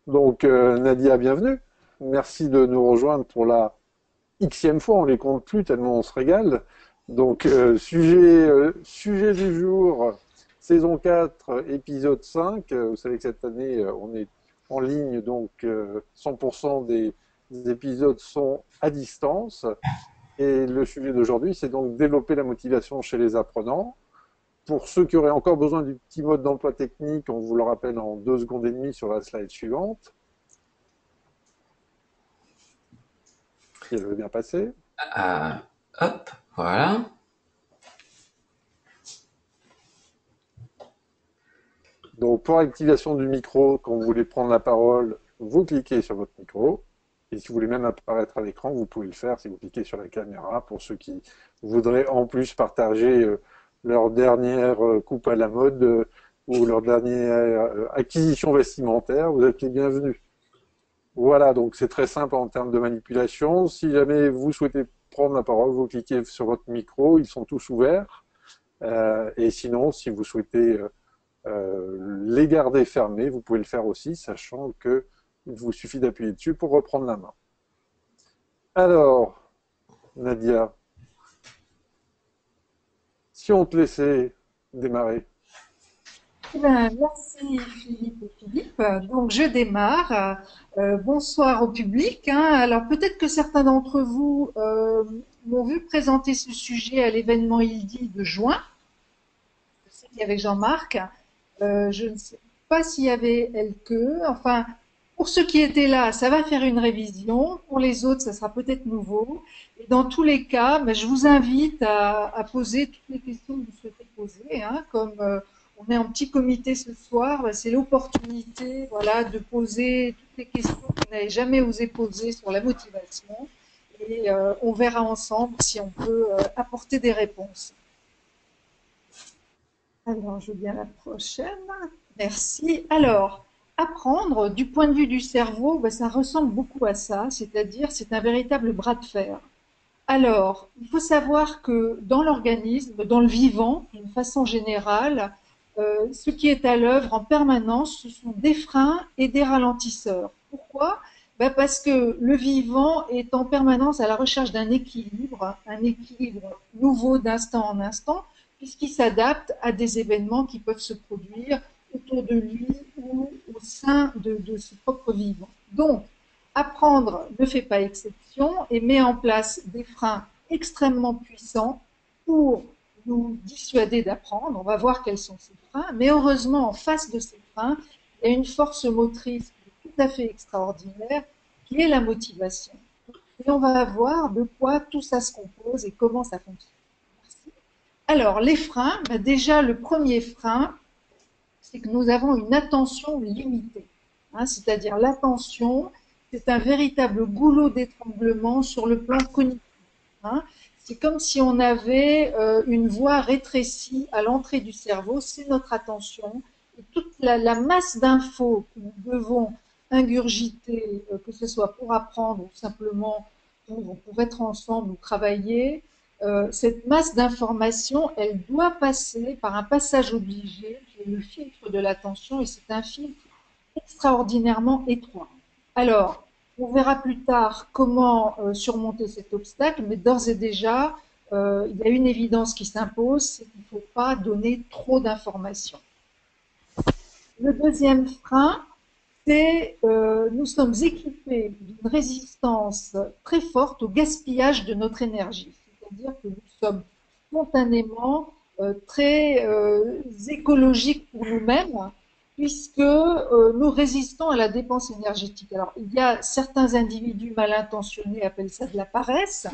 Donc, Nadia, bienvenue. Merci de nous rejoindre pour la Xème fois. On les compte plus tellement on se régale. Donc, sujet du jour, saison 4, épisode 5. Vous savez que cette année, on est en ligne, donc 100% des épisodes sont à distance. Et le sujet d'aujourd'hui, c'est donc développer la motivation chez les apprenants. Pour ceux qui auraient encore besoin du petit mode d'emploi technique, on vous le rappelle en 2 secondes et demie sur la slide suivante, si elle veut bien passer. Euh, Hop, voilà. Donc, pour activation du micro, quand vous voulez prendre la parole, vous cliquez sur votre micro. Et si vous voulez même apparaître à l'écran, vous pouvez le faire si vous cliquez sur la caméra. Pour ceux qui voudraient en plus partager leur dernière coupe à la mode ou leur dernière acquisition vestimentaire, vous êtes les bienvenus. Voilà, donc c'est très simple en termes de manipulation. Si jamais vous souhaitez prendre la parole, vous cliquez sur votre micro, ils sont tous ouverts. Et sinon, si vous souhaitez les garder fermés, vous pouvez le faire aussi, sachant que il vous suffit d'appuyer dessus pour reprendre la main. Alors, Nadia, si on te laissait démarrer. Eh ben, merci Philippe et Philippe. Donc je démarre. Bonsoir au public, hein. Alors peut-être que certains d'entre vous m'ont vu présenter ce sujet à l'événement ILDI de juin. Je sais qu'il y avait Jean-Marc. Je ne sais pas s'il y avait Elke. Enfin, pour ceux qui étaient là, ça va faire une révision. Pour les autres, ça sera peut-être nouveau. Et dans tous les cas, ben, je vous invite à poser toutes les questions que vous souhaitez poser, hein, comme on est en petit comité ce soir, ben, c'est l'opportunité, voilà, de poser toutes les questions que vous n'avez jamais osé poser sur la motivation. Et on verra ensemble si on peut apporter des réponses. Alors, je veux bien la prochaine. Merci. Alors, apprendre du point de vue du cerveau, ben, ça ressemble beaucoup à ça, c'est-à-dire c'est un véritable bras de fer. Alors, il faut savoir que dans l'organisme, dans le vivant, d'une façon générale, ce qui est à l'œuvre en permanence, ce sont des freins et des ralentisseurs. Pourquoi? Ben parce que le vivant est en permanence à la recherche d'un équilibre, un équilibre nouveau d'instant en instant, puisqu'il s'adapte à des événements qui peuvent se produire autour de lui ou au sein de ce propre vivant. Donc, apprendre ne fait pas exception et met en place des freins extrêmement puissants pour nous dissuader d'apprendre. On va voir quels sont ces freins, mais heureusement, en face de ces freins, il y a une force motrice tout à fait extraordinaire qui est la motivation. Et on va voir de quoi tout ça se compose et comment ça fonctionne. Merci. Alors, les freins, ben déjà, le premier frein, c'est que nous avons une attention limitée. Hein, c'est-à-dire l'attention, c'est un véritable goulot d'étranglement sur le plan cognitif. Hein. C'est comme si on avait une voie rétrécie à l'entrée du cerveau, c'est notre attention. Et toute la masse d'infos que nous devons ingurgiter, que ce soit pour apprendre ou simplement pour être ensemble ou travailler, cette masse d'informations, elle doit passer par un passage obligé, qui est le filtre de l'attention, et c'est un filtre extraordinairement étroit. Alors, on verra plus tard comment surmonter cet obstacle, mais d'ores et déjà, il y a une évidence qui s'impose, c'est qu'il ne faut pas donner trop d'informations. Le deuxième frein, c'est nous sommes équipés d'une résistance très forte au gaspillage de notre énergie. C'est-à-dire que nous sommes spontanément très écologiques pour nous-mêmes, puisque nous résistons à la dépense énergétique. Alors, il y a certains individus mal intentionnés appellent ça de la paresse,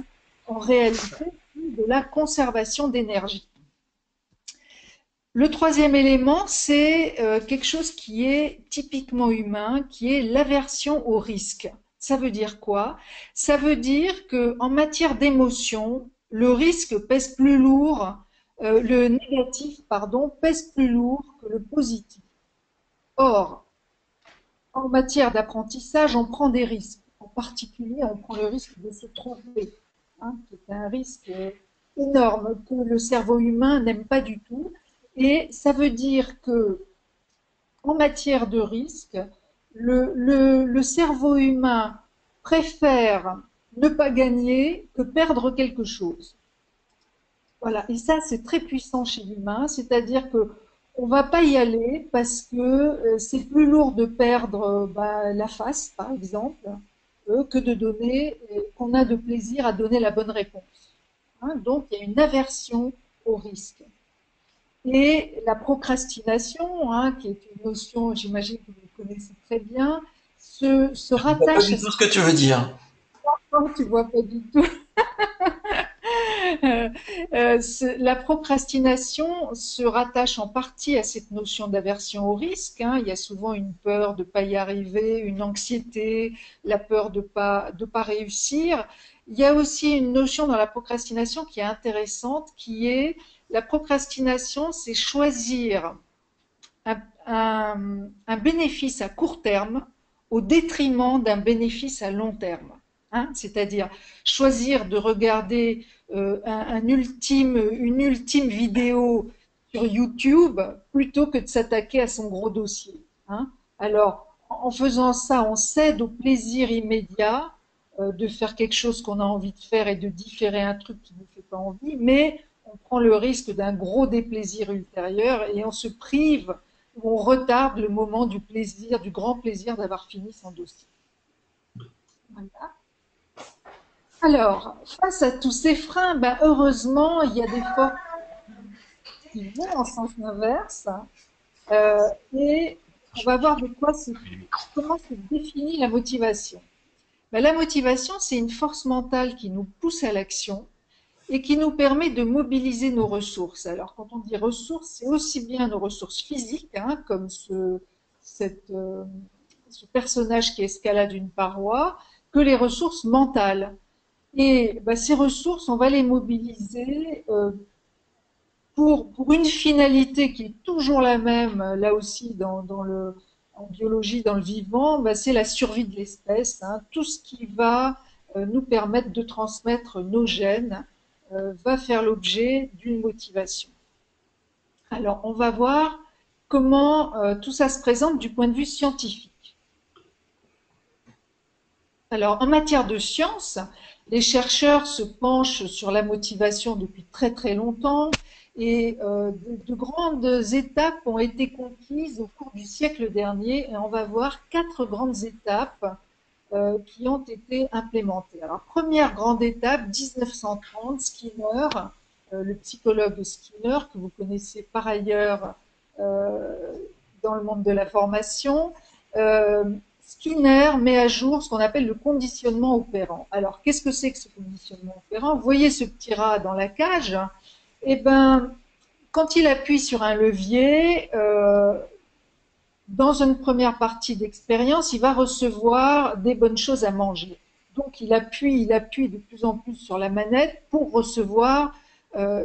en réalité, de la conservation d'énergie. Le troisième élément, c'est quelque chose qui est typiquement humain, qui est l'aversion au risque. Ça veut dire quoi? Ça veut dire qu'en matière d'émotion, le risque pèse plus lourd, le négatif, pardon, pèse plus lourd que le positif. Or, en matière d'apprentissage, on prend des risques. En particulier, on prend le risque de se tromper, hein, qui est un risque énorme que le cerveau humain n'aime pas du tout. Et ça veut dire que, en matière de risque, le cerveau humain préfère ne pas gagner que perdre quelque chose. Voilà, et ça c'est très puissant chez l'humain, c'est-à-dire que on va pas y aller parce que c'est plus lourd de perdre la face, par exemple, que de donner, qu'on a de plaisir à donner la bonne réponse. Hein, donc il y a une aversion au risque. Et la procrastination, hein, qui est une notion, j'imagine que vous connaissez très bien, se Je vois pas rattache à du ce tout ce que tu veux dire. que tu vois pas du tout. Euh, la procrastination se rattache en partie à cette notion d'aversion au risque. Hein. Il y a souvent une peur de ne pas y arriver, une anxiété, la peur de pas réussir. Il y a aussi une notion dans la procrastination qui est intéressante, qui est la procrastination, c'est choisir un, un bénéfice à court terme au détriment d'un bénéfice à long terme. Hein, c'est-à-dire choisir de regarder une ultime vidéo sur YouTube plutôt que de s'attaquer à son gros dossier. Hein. Alors, en faisant ça, on cède au plaisir immédiat de faire quelque chose qu'on a envie de faire et de différer un truc qui ne nous fait pas envie, mais on prend le risque d'un gros déplaisir ultérieur et on se prive ou on retarde le moment du plaisir, du grand plaisir d'avoir fini son dossier. Voilà. Alors, face à tous ces freins, ben heureusement, il y a des forces qui vont en sens inverse et on va voir comment se définit la motivation. Ben, la motivation, c'est une force mentale qui nous pousse à l'action et qui nous permet de mobiliser nos ressources. Alors, quand on dit ressources, c'est aussi bien nos ressources physiques, hein, comme ce personnage qui escalade une paroi, que les ressources mentales. Et ben, ces ressources, on va les mobiliser pour une finalité qui est toujours la même, là aussi en biologie, dans le vivant, ben, c'est la survie de l'espèce, hein, tout ce qui va nous permettre de transmettre nos gènes va faire l'objet d'une motivation. Alors, on va voir comment tout ça se présente du point de vue scientifique. Alors, en matière de science, les chercheurs se penchent sur la motivation depuis très très longtemps et de grandes étapes ont été conquises au cours du siècle dernier et on va voir 4 grandes étapes qui ont été implémentées. Alors, première grande étape, 1930, Skinner, le psychologue Skinner, que vous connaissez par ailleurs euh, dans le monde de la formation. Euh, Skinner met à jour ce qu'on appelle le conditionnement opérant. Alors, qu'est-ce que c'est que ce conditionnement opérant? Vous voyez ce petit rat dans la cage? Eh ben, quand il appuie sur un levier, dans une première partie d'expérience, il va recevoir des bonnes choses à manger. Donc il appuie de plus en plus sur la manette pour recevoir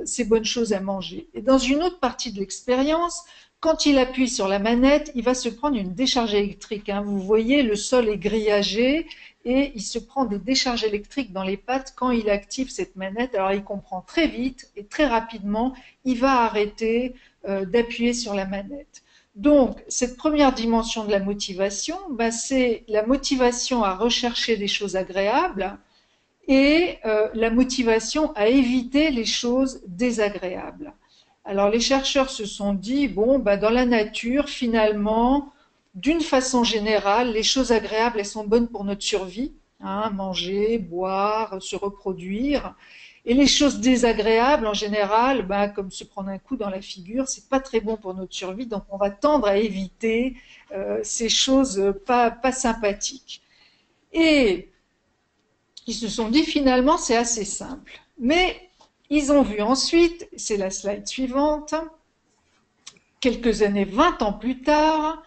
ces bonnes choses à manger. Et dans une autre partie de l'expérience, quand il appuie sur la manette, il va se prendre une décharge électrique. Hein. Vous voyez, le sol est grillagé et il se prend des décharges électriques dans les pattes quand il active cette manette. Alors il comprend très vite et très rapidement, il va arrêter d'appuyer sur la manette. Donc, cette première dimension de la motivation, ben, c'est la motivation à rechercher des choses agréables et la motivation à éviter les choses désagréables. Alors, les chercheurs se sont dit, bon, ben, dans la nature, finalement, d'une façon générale, les choses agréables, elles sont bonnes pour notre survie, hein, manger, boire, se reproduire. Et les choses désagréables, en général, ben, comme se prendre un coup dans la figure, c'est pas très bon pour notre survie, donc on va tendre à éviter ces choses pas sympathiques. Et ils se sont dit finalement c'est assez simple. Mais ils ont vu ensuite, c'est la slide suivante, quelques années, 20 ans plus tard,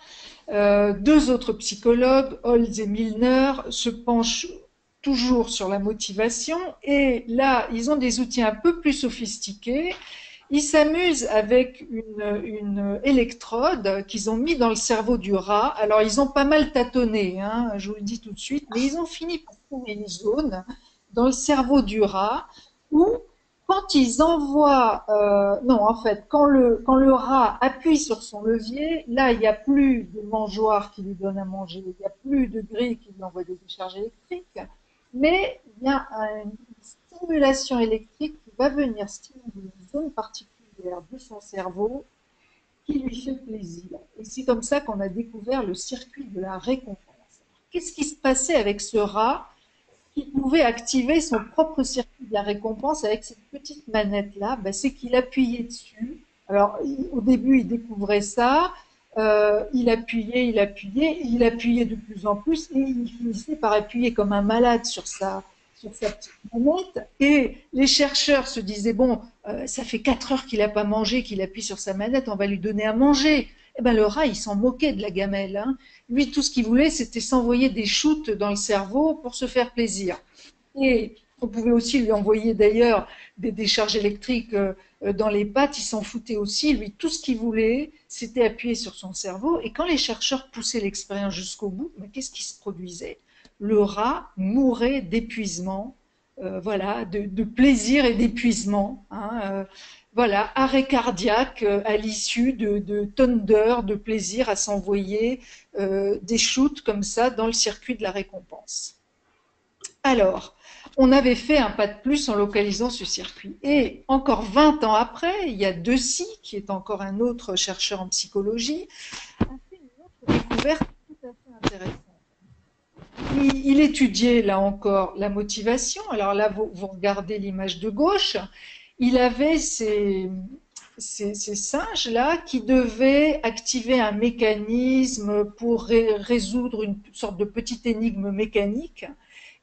2 autres psychologues, Holz et Milner, se penchent toujours sur la motivation et là, ils ont des outils un peu plus sophistiqués. Ils s'amusent avec une électrode qu'ils ont mis dans le cerveau du rat. Alors, ils ont pas mal tâtonné, hein, je vous le dis tout de suite, mais ils ont fini par trouver une zone dans le cerveau du rat où Quand ils envoient, non, en fait, quand le rat appuie sur son levier, là, il n'y a plus de mangeoire qui lui donne à manger, il n'y a plus de grille qui lui envoie des décharges électriques, mais il y a une stimulation électrique qui va venir stimuler une zone particulière de son cerveau qui lui fait plaisir. Et c'est comme ça qu'on a découvert le circuit de la récompense. Qu'est-ce qui se passait avec ce rat qui pouvait activer son propre circuit de la récompense avec cette petite manette-là? Ben, c'est qu'il appuyait dessus. Alors, au début, il découvrait ça, il appuyait de plus en plus, et il finissait par appuyer comme un malade sur sa petite manette. Et les chercheurs se disaient, bon, ça fait 4 heures qu'il n'a pas mangé, qu'il appuie sur sa manette, on va lui donner à manger. Eh ben, le rat, il s'en moquait de la gamelle, hein. Lui, tout ce qu'il voulait, c'était s'envoyer des shoots dans le cerveau pour se faire plaisir. Et on pouvait aussi lui envoyer d'ailleurs des décharges électriques dans les pattes, il s'en foutait aussi. Lui, tout ce qu'il voulait, c'était appuyer sur son cerveau. Et quand les chercheurs poussaient l'expérience jusqu'au bout, mais qu'est-ce qui se produisait? Le rat mourait d'épuisement, voilà, de plaisir et d'épuisement, hein, voilà, arrêt cardiaque à l'issue de tonnes d'heures de plaisir à s'envoyer des shoots comme ça dans le circuit de la récompense. Alors, on avait fait un pas de plus en localisant ce circuit. Et encore 20 ans après, il y a Deci, qui est encore un autre chercheur en psychologie, a fait une autre découverte tout à fait intéressante. Il étudiait là encore la motivation. Alors là, vous regardez l'image de gauche. Il avait ces singes-là qui devaient activer un mécanisme pour résoudre une sorte de petite énigme mécanique.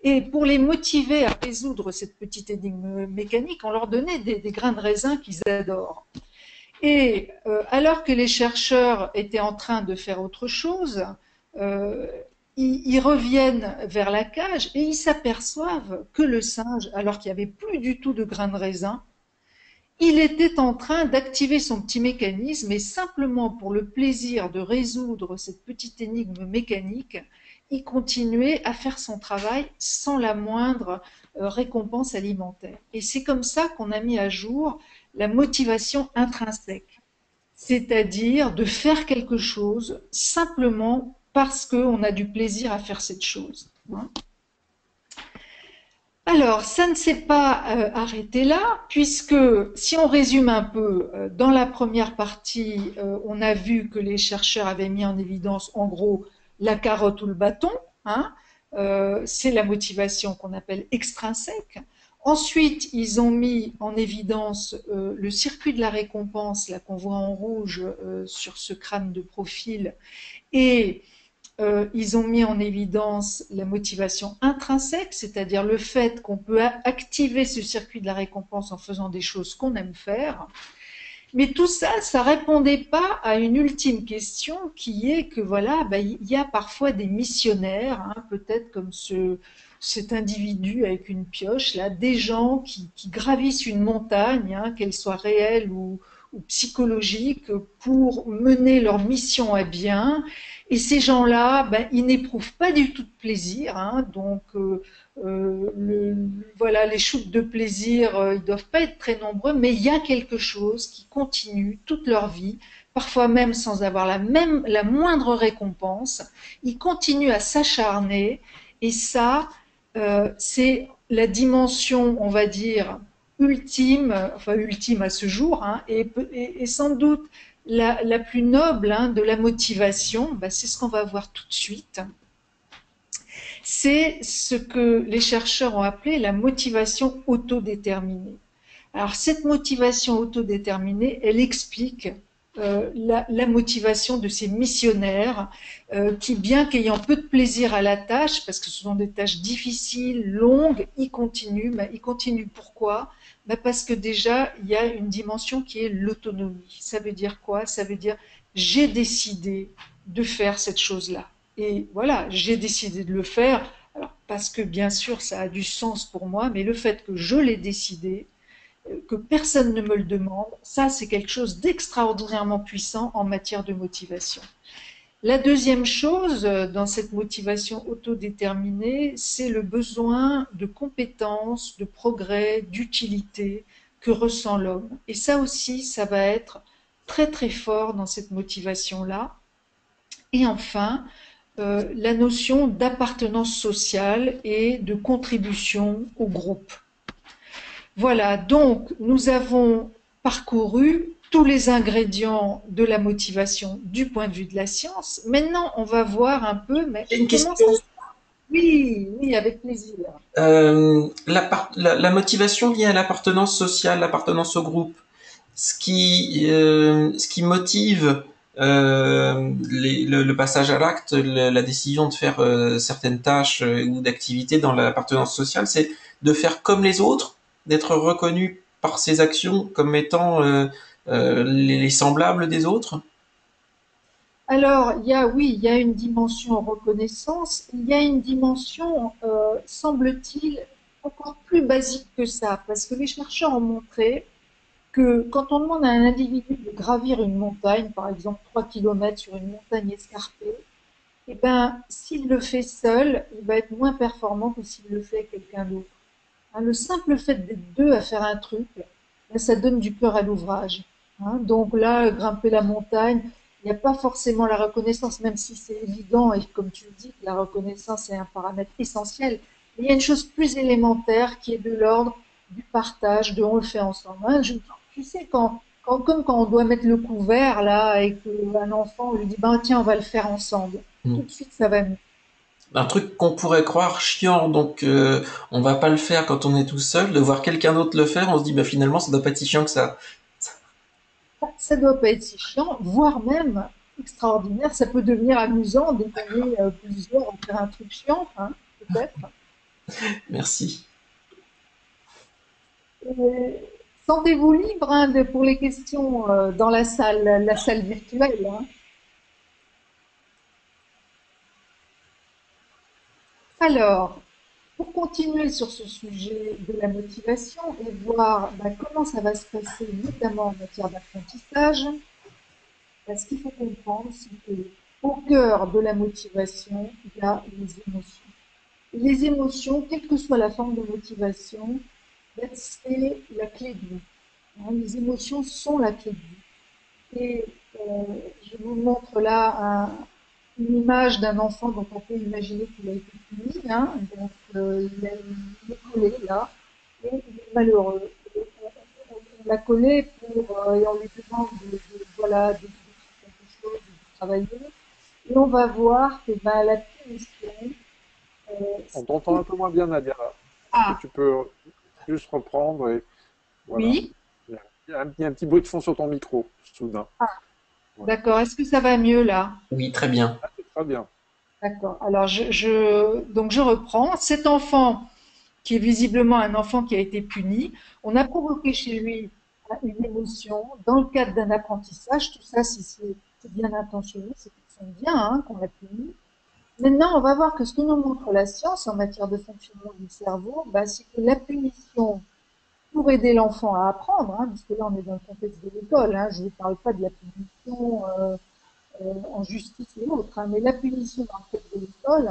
Et pour les motiver à résoudre cette petite énigme mécanique, on leur donnait des grains de raisin qu'ils adorent. Et alors que les chercheurs étaient en train de faire autre chose, euh, ils reviennent vers la cage et ils s'aperçoivent que le singe, alors qu'il n'y avait plus du tout de grains de raisin, il était en train d'activer son petit mécanisme et simplement pour le plaisir de résoudre cette petite énigme mécanique, il continuait à faire son travail sans la moindre récompense alimentaire. Et c'est comme ça qu'on a mis à jour la motivation intrinsèque, c'est-à-dire de faire quelque chose simplement parce qu'on a du plaisir à faire cette chose. Alors, ça ne s'est pas arrêté là, puisque si on résume un peu, dans la première partie, on a vu que les chercheurs avaient mis en évidence, en gros, la carotte ou le bâton, hein, c'est la motivation qu'on appelle extrinsèque. Ensuite, ils ont mis en évidence le circuit de la récompense, là qu'on voit en rouge sur ce crâne de profil, et ils ont mis en évidence la motivation intrinsèque, c'est-à-dire le fait qu'on peut activer ce circuit de la récompense en faisant des choses qu'on aime faire. Mais tout ça, ça répondait pas à une ultime question qui est que voilà, il y a parfois des missionnaires, hein, peut-être comme cet individu avec une pioche là, des gens qui gravissent une montagne, hein, qu'elle soit réelle ou psychologique, pour mener leur mission à bien. Et ces gens-là, ils n'éprouvent pas du tout de plaisir, hein, donc voilà, les shoots de plaisir, ils ne doivent pas être très nombreux, mais il y a quelque chose qui continue toute leur vie, parfois même sans avoir la moindre récompense. Ils continuent à s'acharner, et ça, c'est la dimension, on va dire, ultime, enfin ultime à ce jour, hein, et sans doute la plus noble, hein, de la motivation. C'est ce qu'on va voir tout de suite. C'est ce que les chercheurs ont appelé la motivation autodéterminée. Alors cette motivation autodéterminée, elle explique la motivation de ces missionnaires qui, bien qu'ayant peu de plaisir à la tâche, parce que ce sont des tâches difficiles, longues, ils continuent. Ils continuent pourquoi? Parce que déjà, il y a une dimension qui est l'autonomie. Ça veut dire quoi? Ça veut dire j'ai décidé de faire cette chose-là. Et voilà, j'ai décidé de le faire, alors parce que bien sûr ça a du sens pour moi, mais le fait que je l'ai décidé, que personne ne me le demande, ça c'est quelque chose d'extraordinairement puissant en matière de motivation. La deuxième chose dans cette motivation autodéterminée, c'est le besoin de compétences, de progrès, d'utilité. que ressent l'homme. Et ça aussi, ça va être très très fort dans cette motivation-là. Et enfin, la notion d'appartenance sociale et de contribution au groupe. Voilà, donc nous avons parcouru tous les ingrédients de la motivation du point de vue de la science. Maintenant, on va voir un peu, mais J'ai une comment question. ça se... Oui, oui, avec plaisir. La motivation liée à l'appartenance sociale, l'appartenance au groupe, ce qui motive le passage à l'acte, la décision de faire certaines tâches ou d'activités dans l'appartenance sociale, c'est de faire comme les autres, d'être reconnu par ses actions comme étant les semblables des autres. Alors, oui, il y a une dimension reconnaissance, il y a une dimension, semble-t-il, encore plus basique que ça, parce que les chercheurs ont montré que quand on demande à un individu de gravir une montagne, par exemple 3 kilomètres sur une montagne escarpée, eh ben, s'il le fait seul, il va être moins performant que s'il le fait avec quelqu'un d'autre. Hein, le simple fait d'être deux à faire un truc, ben, ça donne du cœur à l'ouvrage. Hein. Donc là, grimper la montagne, il n'y a pas forcément la reconnaissance, même si c'est évident, et comme tu le dis, la reconnaissance est un paramètre essentiel. Mais il y a une chose plus élémentaire qui est de l'ordre du partage, de on le fait ensemble. Hein. Tu sais, comme quand on doit mettre le couvert là et qu'un enfant on lui dit ben tiens on va le faire ensemble, tout de suite ça va mieux. Un truc qu'on pourrait croire chiant, donc on va pas le faire quand on est tout seul, de voir quelqu'un d'autre le faire, on se dit bah finalement ça doit pas être si chiant que ça. Ça doit pas être si chiant, voire même extraordinaire. Ça peut devenir amusant dès qu'on est plusieurs à faire un truc chiant, hein, peut-être. Merci. Euh, Sentez-vous libre hein, pour les questions dans la salle virtuelle. Hein. Alors, pour continuer sur ce sujet de la motivation et voir comment ça va se passer, notamment en matière d'apprentissage, ce qu'il faut comprendre, c'est que au cœur de la motivation, il y a les émotions. Les émotions, quelle que soit la forme de motivation, c'est la clé de vie. Hein. Les émotions sont la clé de vie. Et je vous montre là une image d'un enfant dont on peut imaginer qu'il a été puni. Hein. Donc, il est collé là et il est malheureux. Et on l'a collé et on lui demande voilà, de faire quelque chose, de travailler. Et on va voir que la punition, On t'entend un peu moins bien, Nadia. Est-ce que ah, tu peux juste reprendre et voilà. oui, Il y a un petit bruit de fond sur ton micro, soudain. Voilà. d'accord. Est-ce que ça va mieux là? Oui, très bien. Ah, c'est très bien. D'accord. Alors, donc je reprends. Cet enfant, qui est visiblement un enfant qui a été puni, on a provoqué chez lui une émotion dans le cadre d'un apprentissage. Tout ça, si c'est bien intentionné, c'est que c'est bien hein, qu'on l'a puni. Maintenant, on va voir que ce que nous montre la science en matière de fonctionnement du cerveau, c'est que la punition pour aider l'enfant à apprendre, hein, puisque là on est dans le contexte de l'école, hein, je ne parle pas de la punition en justice et autres, hein, mais la punition dans le cadre de l'école,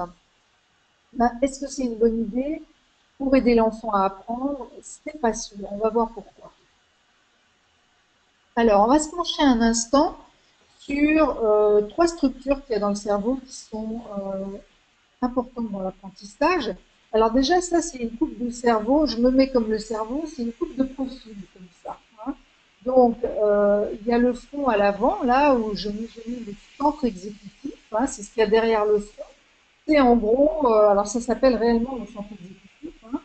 est-ce que c'est une bonne idée pour aider l'enfant à apprendre? C'est pas sûr. On va voir pourquoi. Alors, on va se pencher un instant sur trois structures qu'il y a dans le cerveau qui sont importantes dans l'apprentissage. Alors déjà, ça, c'est une coupe de cerveau. Je me mets comme le cerveau, c'est une coupe de profil, comme ça. Hein. Donc, il y a le front à l'avant, là où j'ai mis le centre exécutif. Hein, c'est ce qu'il y a derrière le front. C'est en gros, alors ça s'appelle réellement le centre exécutif. Hein,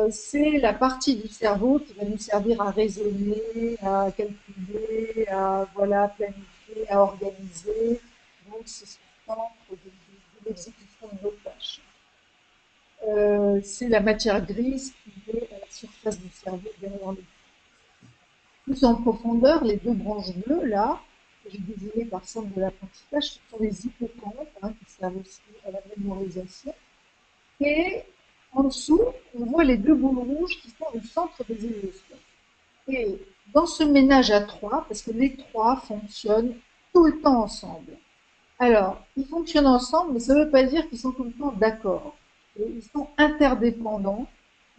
c'est la partie du cerveau qui va nous servir à raisonner, à calculer, à voilà, planifier, à organiser. Donc, c'est ce centre de l'exécution de nos tâches. C'est la matière grise qui est à la surface du cerveau derrière le. Plus en profondeur, les deux branches bleues, là, que j'ai désignées par centre de l'apprentissage, ce sont les hippocampes, hein, qui servent aussi à la mémorisation. Et en dessous, on voit les deux boules rouges qui sont au centre des émotions. Et dans ce ménage à trois, parce que les trois fonctionnent tout le temps ensemble. Alors, ils fonctionnent ensemble, mais ça ne veut pas dire qu'ils sont tout le temps d'accord. Ils sont interdépendants.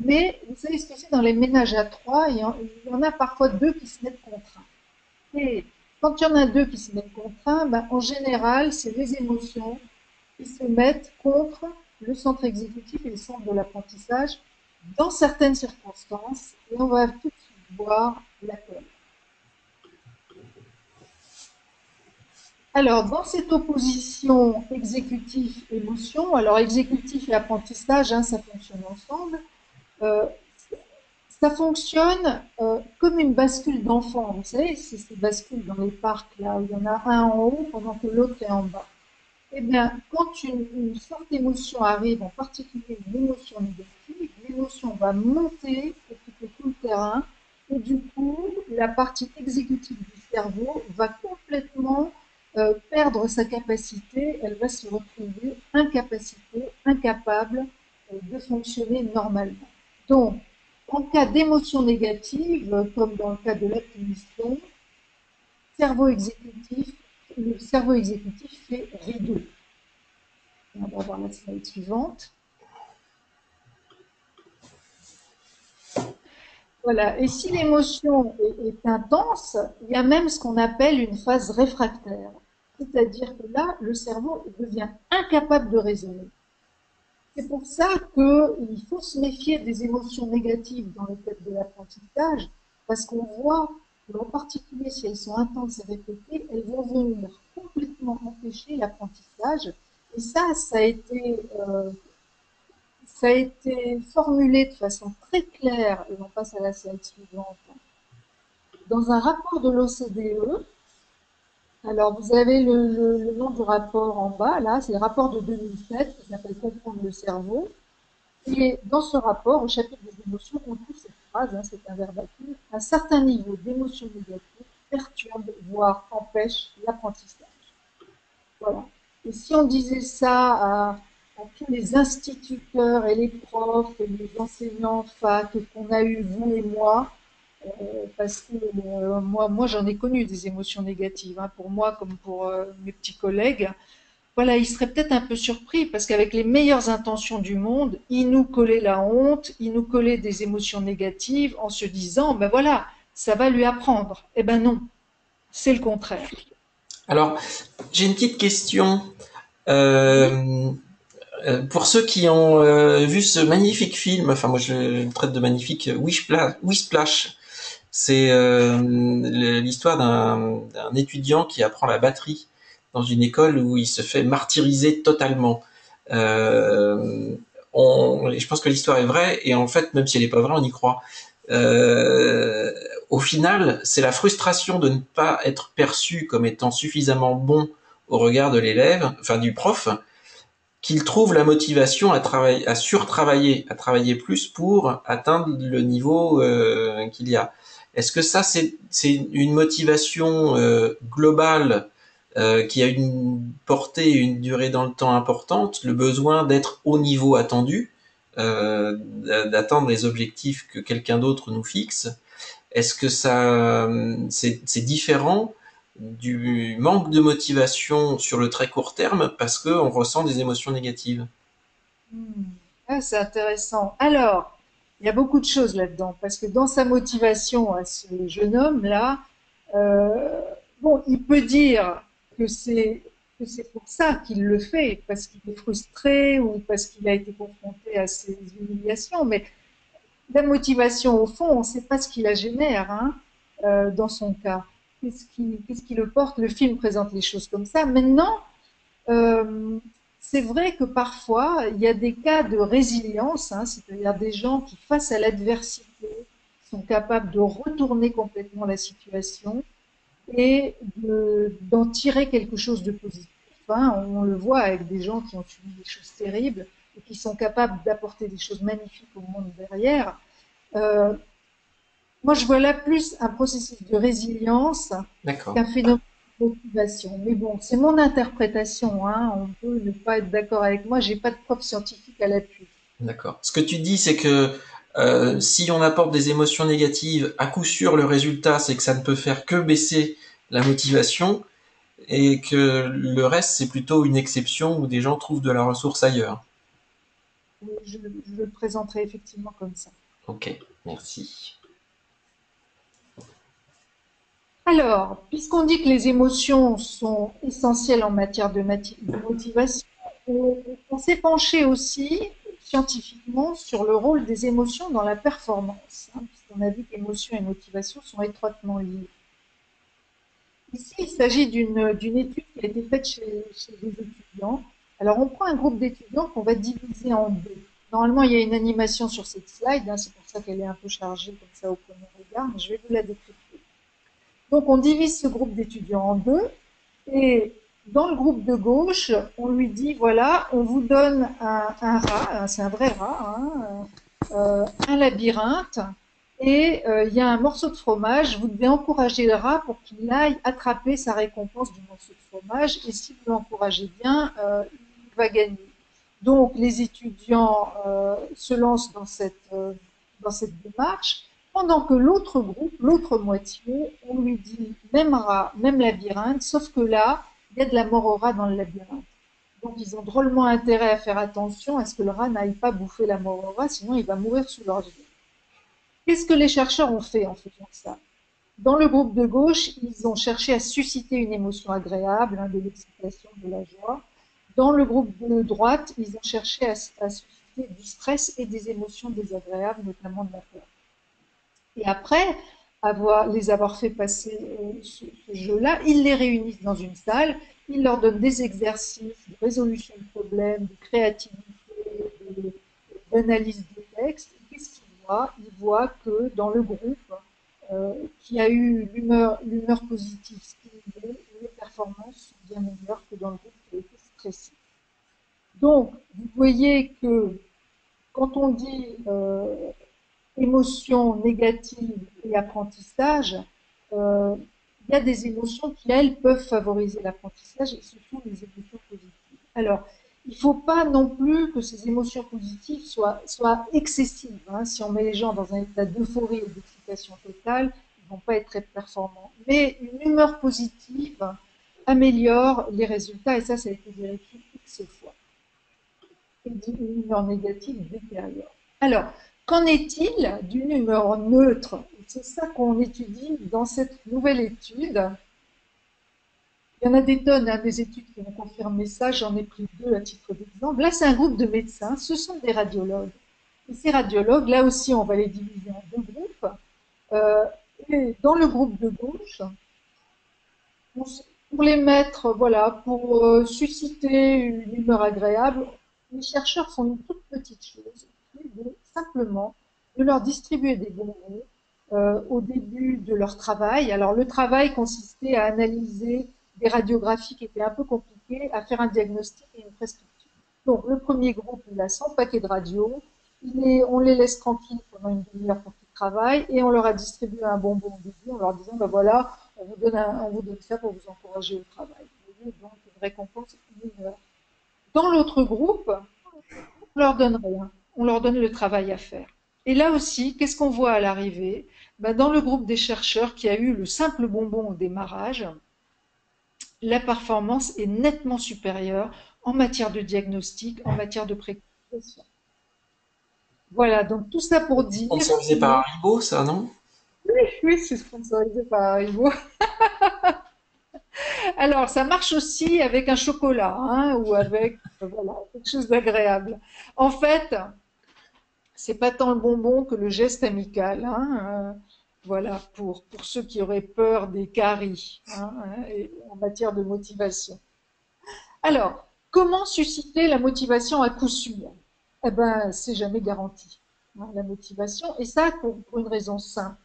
Mais vous savez ce que c'est dans les ménages à trois, il y en a parfois deux qui se mettent contre un. Et quand il y en a deux qui se mettent contre un, ben, en général, c'est les émotions qui se mettent contre le centre exécutif et le centre de l'apprentissage dans certaines circonstances. Et on va tout de suite voir laquelle. Alors, dans cette opposition exécutif-émotion, alors exécutif et apprentissage, hein, ça fonctionne ensemble. Euh, Ça fonctionne comme une bascule d'enfant. Vous savez, c'est ces bascules dans les parcs, là, où il y en a un en haut pendant que l'autre est en bas. Eh bien, quand une forte émotion arrive, en particulier une émotion négative, l'émotion va monter, occuper tout le terrain, et du coup, la partie exécutive du cerveau va complètement perdre sa capacité, elle va se retrouver incapable de fonctionner normalement. Donc, en cas d'émotion négative, comme dans le cas de l'acquisition, cerveau exécutif, le cerveau exécutif fait rideau. On va voir la slide suivante. Voilà. Et si l'émotion est intense, il y a même ce qu'on appelle une phase réfractaire. C'est-à-dire que là, le cerveau devient incapable de raisonner. C'est pour ça qu'il faut se méfier des émotions négatives dans le cadre de l'apprentissage, parce qu'on voit, en particulier si elles sont intenses et répétées, elles vont venir complètement empêcher l'apprentissage. Et ça a été formulé de façon très claire, et on passe à la slide suivante, dans un rapport de l'OCDE. Alors, vous avez le nom du rapport en bas, là, c'est le rapport de 2007 qui s'appelle Comprendre le cerveau. Et dans ce rapport, au chapitre des émotions, on trouve cette phrase, hein, c'est un verbatim, un certain niveau d'émotions négatives perturbe, voire empêche l'apprentissage. Voilà. Et si on disait ça à tous les instituteurs et les profs et les enseignants fac qu'on a eu, vous et moi, parce que moi j'en ai connu des émotions négatives, hein, pour moi comme pour mes petits collègues, voilà, ils seraient peut-être un peu surpris parce qu'avec les meilleures intentions du monde, ils nous collaient la honte, ils nous collaient des émotions négatives en se disant, ben voilà, ça va lui apprendre. Eh ben non, c'est le contraire. Alors, j'ai une petite question. Oui, Euh, pour ceux qui ont vu ce magnifique film, enfin moi je le traite de magnifique, Whiplash, c'est l'histoire d'un étudiant qui apprend la batterie dans une école où il se fait martyriser totalement. Euh, je pense que l'histoire est vraie et en fait, même si elle n'est pas vraie, on y croit. Euh, Au final, c'est la frustration de ne pas être perçu comme étant suffisamment bon au regard de l'élève, enfin du prof, qu'il trouve la motivation à travailler, à surtravailler, à travailler plus pour atteindre le niveau qu'il y a. Est-ce que ça, c'est une motivation globale qui a une portée, une durée dans le temps importante, le besoin d'être au niveau attendu, d'atteindre les objectifs que quelqu'un d'autre nous fixe? Est-ce que ça, c'est différent du manque de motivation sur le très court terme parce qu'on ressent des émotions négatives? hmm. Ah, c'est intéressant. Alors, il y a beaucoup de choses là-dedans, parce que dans sa motivation à ce jeune homme-là, euh, bon, il peut dire que c'est pour ça qu'il le fait, parce qu'il est frustré ou parce qu'il a été confronté à ces humiliations, mais la motivation, au fond, on ne sait pas ce qui la génère, hein, dans son cas. Qu'est-ce qui le porte? Le film présente les choses comme ça. Maintenant, euh, c'est vrai que parfois, il y a des cas de résilience, hein, c'est-à-dire des gens qui, face à l'adversité, sont capables de retourner complètement la situation et d'en tirer quelque chose de positif, hein. On le voit avec des gens qui ont subi des choses terribles et qui sont capables d'apporter des choses magnifiques au monde derrière. Euh, Moi, je vois là plus un processus de résilience D'accord, qu'un phénomène de motivation. Mais bon, c'est mon interprétation, hein. On peut ne pas être d'accord avec moi. J'ai pas de preuves scientifiques à l'appui. d'accord. Ce que tu dis, c'est que si on apporte des émotions négatives, à coup sûr, le résultat, c'est que ça ne peut faire que baisser la motivation et que le reste, c'est plutôt une exception où des gens trouvent de la ressource ailleurs. je le présenterai effectivement comme ça. Ok, merci. Alors, puisqu'on dit que les émotions sont essentielles en matière de motivation, on s'est penché aussi scientifiquement sur le rôle des émotions dans la performance, hein, puisqu'on a vu qu'émotion et motivation sont étroitement liées. Ici, il s'agit d'une étude qui a été faite chez des étudiants. Alors, on prend un groupe d'étudiants qu'on va diviser en deux. Normalement, il y a une animation sur cette slide, hein, c'est pour ça qu'elle est un peu chargée comme ça au premier regard, mais je vais vous la décrire. Donc, on divise ce groupe d'étudiants en deux et dans le groupe de gauche, on lui dit, voilà, on vous donne un rat, c'est un vrai rat, hein, un labyrinthe, et il y a un morceau de fromage. Vous devez encourager le rat pour qu'il aille attraper sa récompense du morceau de fromage, et si vous l'encouragez bien, il va gagner. Donc, les étudiants se lancent dans cette démarche, pendant que l'autre groupe, l'autre moitié, on lui dit même rat, même labyrinthe, sauf que là, il y a de la mort au rat dans le labyrinthe. Donc, ils ont drôlement intérêt à faire attention à ce que le rat n'aille pas bouffer la mort au rat, sinon il va mourir sous leurs yeux. Qu'est-ce que les chercheurs ont fait en faisant ça? Dans le groupe de gauche, ils ont cherché à susciter une émotion agréable, hein, de l'excitation, de la joie. Dans le groupe de droite, ils ont cherché à susciter du stress et des émotions désagréables, notamment de la peur. Et après les avoir fait passer ce jeu-là, ils les réunissent dans une salle, ils leur donnent des exercices de résolution de problèmes, de créativité, d'analyse de texte. Qu'est-ce qu'ils voient? Ils voient que dans le groupe qui a eu l'humeur positive stimulée, les performances sont bien meilleures que dans le groupe qui a été stressé. Donc, vous voyez que quand on dit émotions négatives et apprentissage, il y a des émotions qui, elles, peuvent favoriser l'apprentissage et surtout les émotions positives. Alors, il ne faut pas non plus que ces émotions positives soient excessives, hein. Si on met les gens dans un état d'euphorie ou d'excitation totale, ils ne vont pas être très performants. Mais une humeur positive améliore les résultats et ça a été vérifié X fois. Et une humeur négative détériore. Alors, qu'en est-il d'une humeur neutre? C'est ça qu'on étudie dans cette nouvelle étude. Il y en a des tonnes, hein, des études qui ont confirmé ça. J'en ai pris deux à titre d'exemple. Là, c'est un groupe de médecins. Ce sont des radiologues. Et ces radiologues, là aussi, on va les diviser en deux groupes. Et dans le groupe de gauche, pour les mettre, voilà, pour susciter une humeur agréable, les chercheurs font une toute petite chose, simplement de leur distribuer des bonbons au début de leur travail. Alors le travail consistait à analyser des radiographies qui étaient un peu compliquées, à faire un diagnostic et une prescription. Donc le premier groupe, il a 100 paquets de radios, on les laisse tranquilles pendant une demi-heure pour qu'ils travaillent et on leur a distribué un bonbon au début en leur disant, ben voilà, on vous donne ça pour vous encourager au travail. Donc une récompense mineure. Dans l'autre groupe, on leur donne rien. On leur donne le travail à faire. Et là aussi, qu'est-ce qu'on voit à l'arrivée? Ben, dans le groupe des chercheurs qui a eu le simple bonbon au démarrage, la performance est nettement supérieure en matière de diagnostic, en matière de préconisation. Voilà, donc tout ça pour dire Sponsorisé par Haribo, ça, non? oui, c'est sponsorisé par Haribo. Alors, ça marche aussi avec un chocolat, hein, ou avec voilà, quelque chose d'agréable. En fait, c'est pas tant le bonbon que le geste amical, hein, voilà, pour ceux qui auraient peur des caries, hein, en matière de motivation. Alors, comment susciter la motivation à coup sûr? Eh ben, c'est jamais garanti, hein, la motivation, et ça pour une raison simple.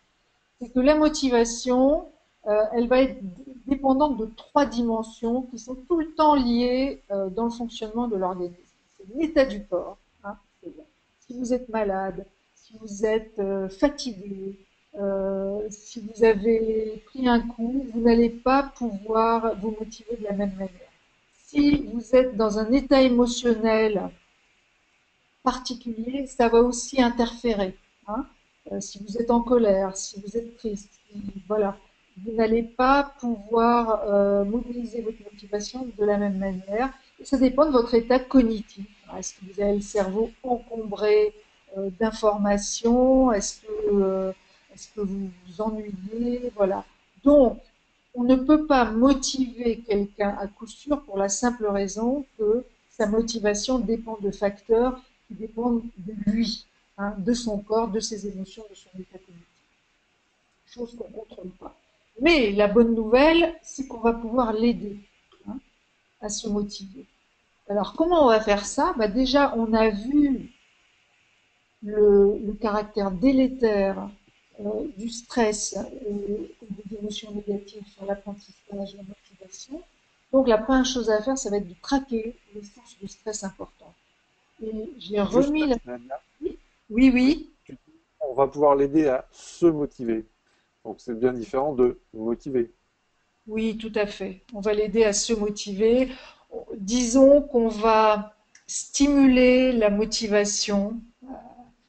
C'est que la motivation, elle va être dépendante de trois dimensions qui sont tout le temps liées dans le fonctionnement de l'organisme. C'est l'état du corps, hein, si vous êtes malade, si vous êtes fatigué, si vous avez pris un coup, vous n'allez pas pouvoir vous motiver de la même manière. Si vous êtes dans un état émotionnel particulier, ça va aussi interférer, hein. Si vous êtes en colère, si vous êtes triste, voilà, vous n'allez pas pouvoir mobiliser votre motivation de la même manière. Et ça dépend de votre état cognitif, Est-ce que vous avez le cerveau encombré d'informations? Est-ce que vous vous ennuyez? Voilà. Donc, on ne peut pas motiver quelqu'un à coup sûr pour la simple raison que sa motivation dépend de facteurs qui dépendent de lui, hein, de son corps, de ses émotions, de son état cognitif. Chose qu'on ne contrôle pas. Mais la bonne nouvelle, c'est qu'on va pouvoir l'aider, hein, à se motiver. Alors, comment on va faire ça? Bah, déjà, on a vu le caractère délétère du stress et des émotions négatives sur l'apprentissage, la motivation. Donc, la première chose à faire, ça va être de traquer les sources de stress importantes. Et j'ai Juste, remis la... Nadia, Oui, oui, oui, tu dis, on va pouvoir l'aider à se motiver. Donc c'est bien différent de motiver. oui, tout à fait. On va l'aider à se motiver. Disons qu'on va stimuler la motivation.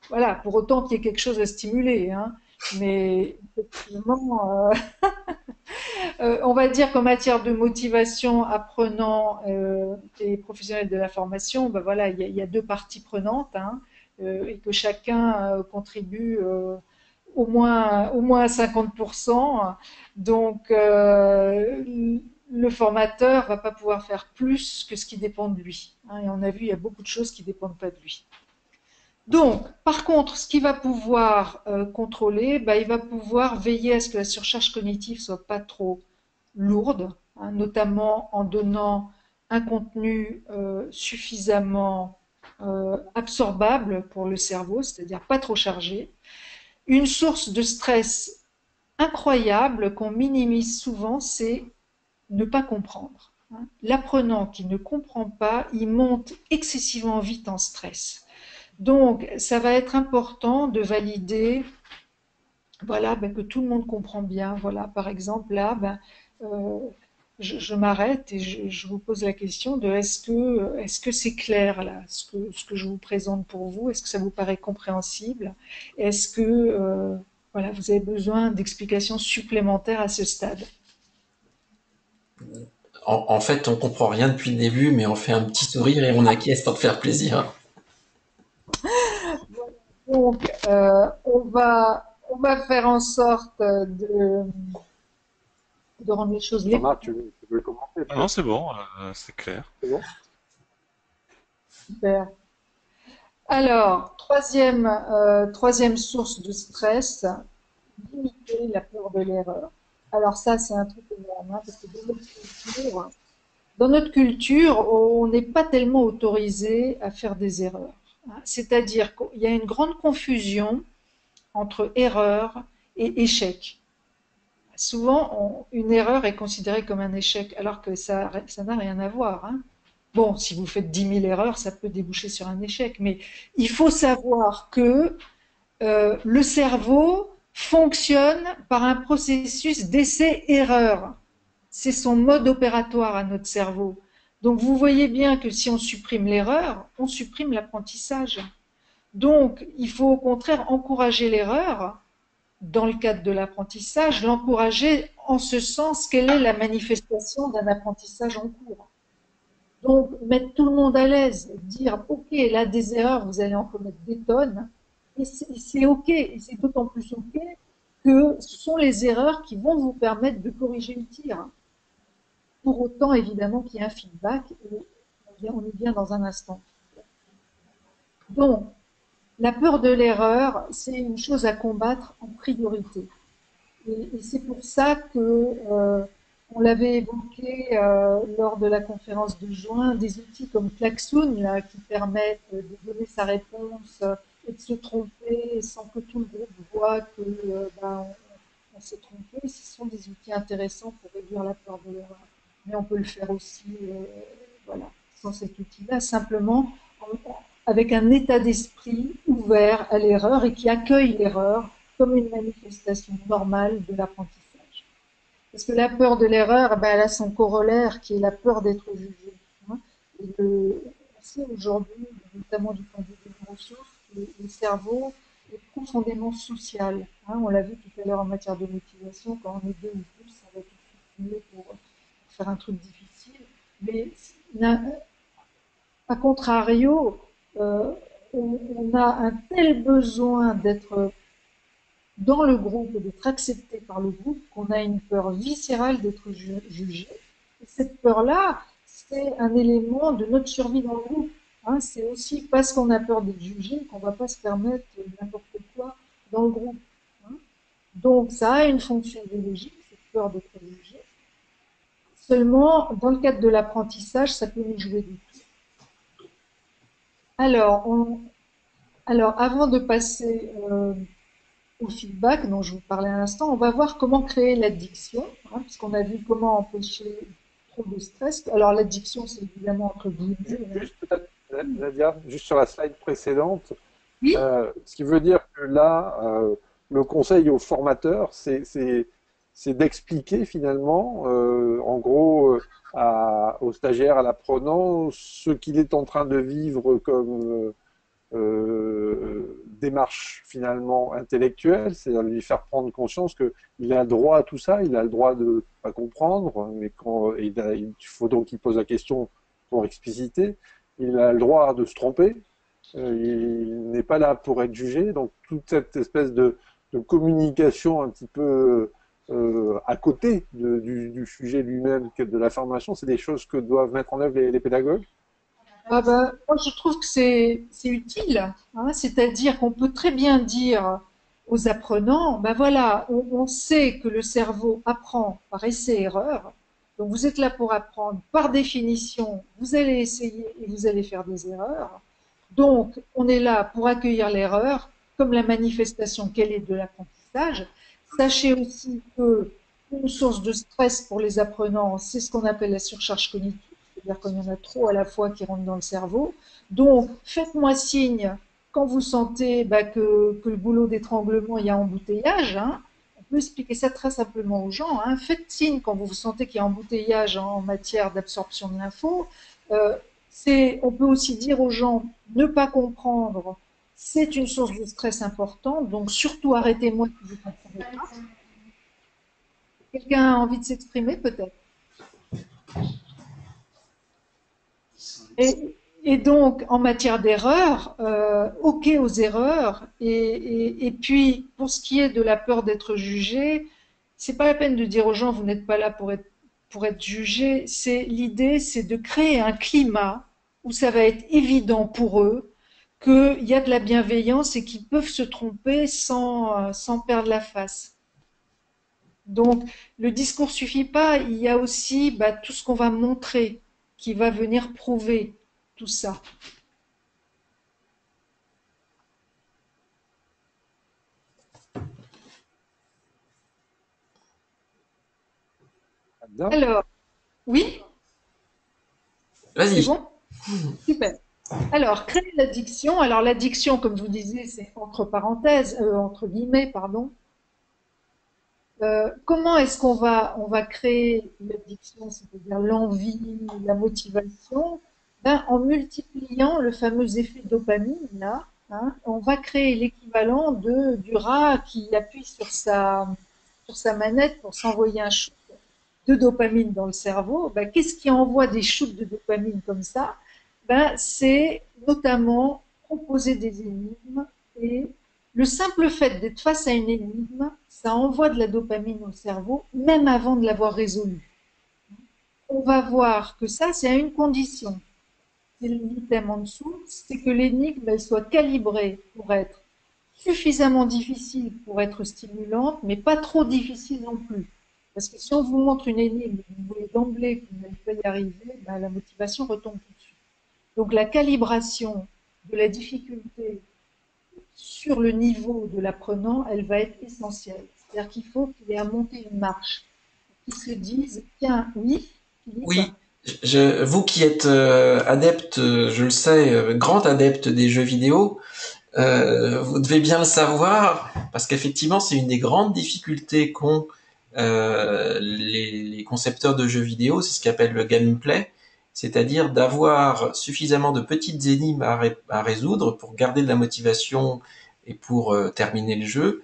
Voilà, pour autant qu'il y ait quelque chose à stimuler, hein. Mais effectivement, on va dire qu'en matière de motivation, apprenants et professionnels de la formation, ben voilà, il y a deux parties prenantes, hein, et que chacun contribue au moins à 50%. Donc, le formateur va pas pouvoir faire plus que ce qui dépend de lui, hein. Et on a vu, il y a beaucoup de choses qui dépendent pas de lui. Donc, par contre, ce qu'il va pouvoir contrôler, bah, il va pouvoir veiller à ce que la surcharge cognitive soit pas trop lourde, hein, notamment en donnant un contenu suffisamment absorbable pour le cerveau, c'est-à-dire pas trop chargé. Une source de stress incroyable qu'on minimise souvent, c'est ne pas comprendre, hein. L'apprenant qui ne comprend pas, il monte excessivement vite en stress. Donc, ça va être important de valider, voilà, ben, que tout le monde comprend bien. Voilà, par exemple, là, ben, euh, je m'arrête et je vous pose la question de est-ce que c'est clair là, ce que je vous présente pour vous? Est-ce que ça vous paraît compréhensible? Est-ce que voilà, vous avez besoin d'explications supplémentaires à ce stade? En fait, on comprend rien depuis le début, mais on fait un petit sourire et on acquiesce pour te faire plaisir. Donc, on va faire en sorte de rendre les choses les plus Jean-Marc, tu veux commencer Ah non, peut-être? c'est bon, c'est clair. C'est bon? super. Alors, troisième source de stress, limiter la peur de l'erreur. Alors ça, c'est un truc énorme, hein, parce que dans notre culture, on n'est pas tellement autorisé à faire des erreurs, hein. C'est-à-dire qu'il y a une grande confusion entre erreur et échec. Souvent, une erreur est considérée comme un échec, alors que ça n'a rien à voir, hein. Bon, si vous faites 10 000 erreurs, ça peut déboucher sur un échec, mais il faut savoir que le cerveau fonctionne par un processus d'essai-erreur. C'est son mode opératoire à notre cerveau. Donc vous voyez bien que si on supprime l'erreur, on supprime l'apprentissage. Donc il faut au contraire encourager l'erreur dans le cadre de l'apprentissage, l'encourager en ce sens qu'elle est la manifestation d'un apprentissage en cours. Donc mettre tout le monde à l'aise, dire ok, là des erreurs, vous allez en commettre des tonnes, et c'est ok, et c'est d'autant plus ok que ce sont les erreurs qui vont vous permettre de corriger le tir. Pour autant, évidemment, qu'il y ait un feedback, et on y vient dans un instant. Donc, la peur de l'erreur, c'est une chose à combattre en priorité. Et c'est pour ça que on l'avait évoqué lors de la conférence de juin, des outils comme Klaxoon là, qui permettent de donner sa réponse et de se tromper sans que tout le groupe voit que ben, on s'est trompé. Ce sont des outils intéressants pour réduire la peur de l'erreur. Mais on peut le faire aussi voilà, sans cet outil-là, simplement avec un état d'esprit ouvert à l'erreur et qui accueille l'erreur comme une manifestation normale de l'apprentissage. Parce que la peur de l'erreur, ben, elle a son corollaire qui est la peur d'être jugé, hein. Et on sait aujourd'hui, notamment du point de vue des neurosciences, que le cerveau est profondément social, hein. On l'a vu tout à l'heure en matière de motivation, quand on est deux ou plus, ça va tout de suite mieux pour faire un truc difficile. Mais A contrario, euh, on a un tel besoin d'être dans le groupe et d'être accepté par le groupe qu'on a une peur viscérale d'être jugé. Et cette peur-là, c'est un élément de notre survie dans le groupe. Hein, c'est aussi parce qu'on a peur d'être jugé qu'on ne va pas se permettre n'importe quoi dans le groupe. Hein. Donc ça a une fonction biologique, cette peur d'être jugé. Seulement, dans le cadre de l'apprentissage, ça peut nous jouer des tours. Alors, avant de passer au feedback dont je vous parlais à l'instant, on va voir comment créer l'addiction, hein, puisqu'on a vu comment empêcher trop de stress. Alors l'addiction, c'est évidemment entre guillemets. Juste peut-être, Nadia, juste sur la slide précédente, Oui, ce qui veut dire que là, le conseil aux formateurs, c'est d'expliquer finalement, en gros, aux stagiaires, à l'apprenant, ce qu'il est en train de vivre comme démarche finalement intellectuelle, c'est-à-dire lui faire prendre conscience qu'il a le droit à tout ça, il a le droit de ne pas comprendre, mais il faut donc qu'il pose la question pour expliciter, il a le droit de se tromper, il n'est pas là pour être jugé, donc toute cette espèce de communication un petit peu à côté du sujet lui-même, de la formation, c'est des choses que doivent mettre en œuvre les pédagogues. ah bah, moi je trouve que c'est utile, hein, c'est-à-dire qu'on peut très bien dire aux apprenants, ben voilà, on sait que le cerveau apprend par essai-erreur, donc vous êtes là pour apprendre. Par définition, vous allez essayer et vous allez faire des erreurs. Donc, on est là pour accueillir l'erreur comme la manifestation qu'elle est de l'apprentissage. Sachez aussi que une source de stress pour les apprenants, c'est ce qu'on appelle la surcharge cognitive, c'est-à-dire qu'il y en a trop à la fois qui rentrent dans le cerveau. Donc, faites-moi signe quand vous sentez que le boulot d'étranglement, il y a embouteillage. Hein. On peut expliquer ça très simplement aux gens. Hein. Faites signe quand vous sentez qu'il y a embouteillage en matière d'absorption de l'info. Euh, on peut aussi dire aux gens, ne pas comprendre, c'est une source de stress importante, donc surtout arrêtez-moi si vous ne comprenez pas. Quelqu'un a envie de s'exprimer peut-être? Et donc, en matière d'erreur, OK aux erreurs. Et puis, pour ce qui est de la peur d'être jugé, c'est pas la peine de dire aux gens, vous n'êtes pas là pour être jugé. L'idée, c'est de créer un climat où ça va être évident pour eux qu'il y a de la bienveillance et qu'ils peuvent se tromper sans perdre la face. Donc, le discours suffit pas. Il y a aussi tout ce qu'on va montrer qui va venir prouver tout ça. Alors, oui, c'est Vas-y. bon? Super. Alors, créer l'addiction. Alors, l'addiction, comme je vous disais, c'est entre parenthèses, entre guillemets, pardon. Comment est-ce on va créer l'addiction, c'est-à-dire l'envie, la motivation? Ben, en multipliant le fameux effet dopamine, là, hein, on va créer l'équivalent du rat qui appuie sur sa manette pour s'envoyer un shoot de dopamine dans le cerveau. Ben, qu'est-ce qui envoie des shoots de dopamine comme ça? Ben, c'est notamment proposer des énigmes et le simple fait d'être face à une énigme, ça envoie de la dopamine au cerveau, même avant de l'avoir résolue. On va voir que ça, c'est à une condition. C'est l'item en dessous, c'est que l'énigme, elle soit calibrée pour être suffisamment difficile pour être stimulante, mais pas trop difficile non plus. Parce que si on vous montre une énigme, vous voulez d'emblée que vous n'allez pas y arriver, ben, la motivation retombe tout de suite. Donc la calibration de la difficulté sur le niveau de l'apprenant, elle va être essentielle. C'est-à-dire qu'il faut qu'il ait à monter une marche, qu'il se dise, tiens, oui, Philippe, Oui, vous qui êtes adepte, je le sais, grand adepte des jeux vidéo, vous devez bien le savoir, parce qu'effectivement, c'est une des grandes difficultés qu'ont les concepteurs de jeux vidéo, c'est ce qu'ils appellent le gameplay, c'est-à-dire d'avoir suffisamment de petites énigmes à résoudre pour garder de la motivation et pour terminer le jeu.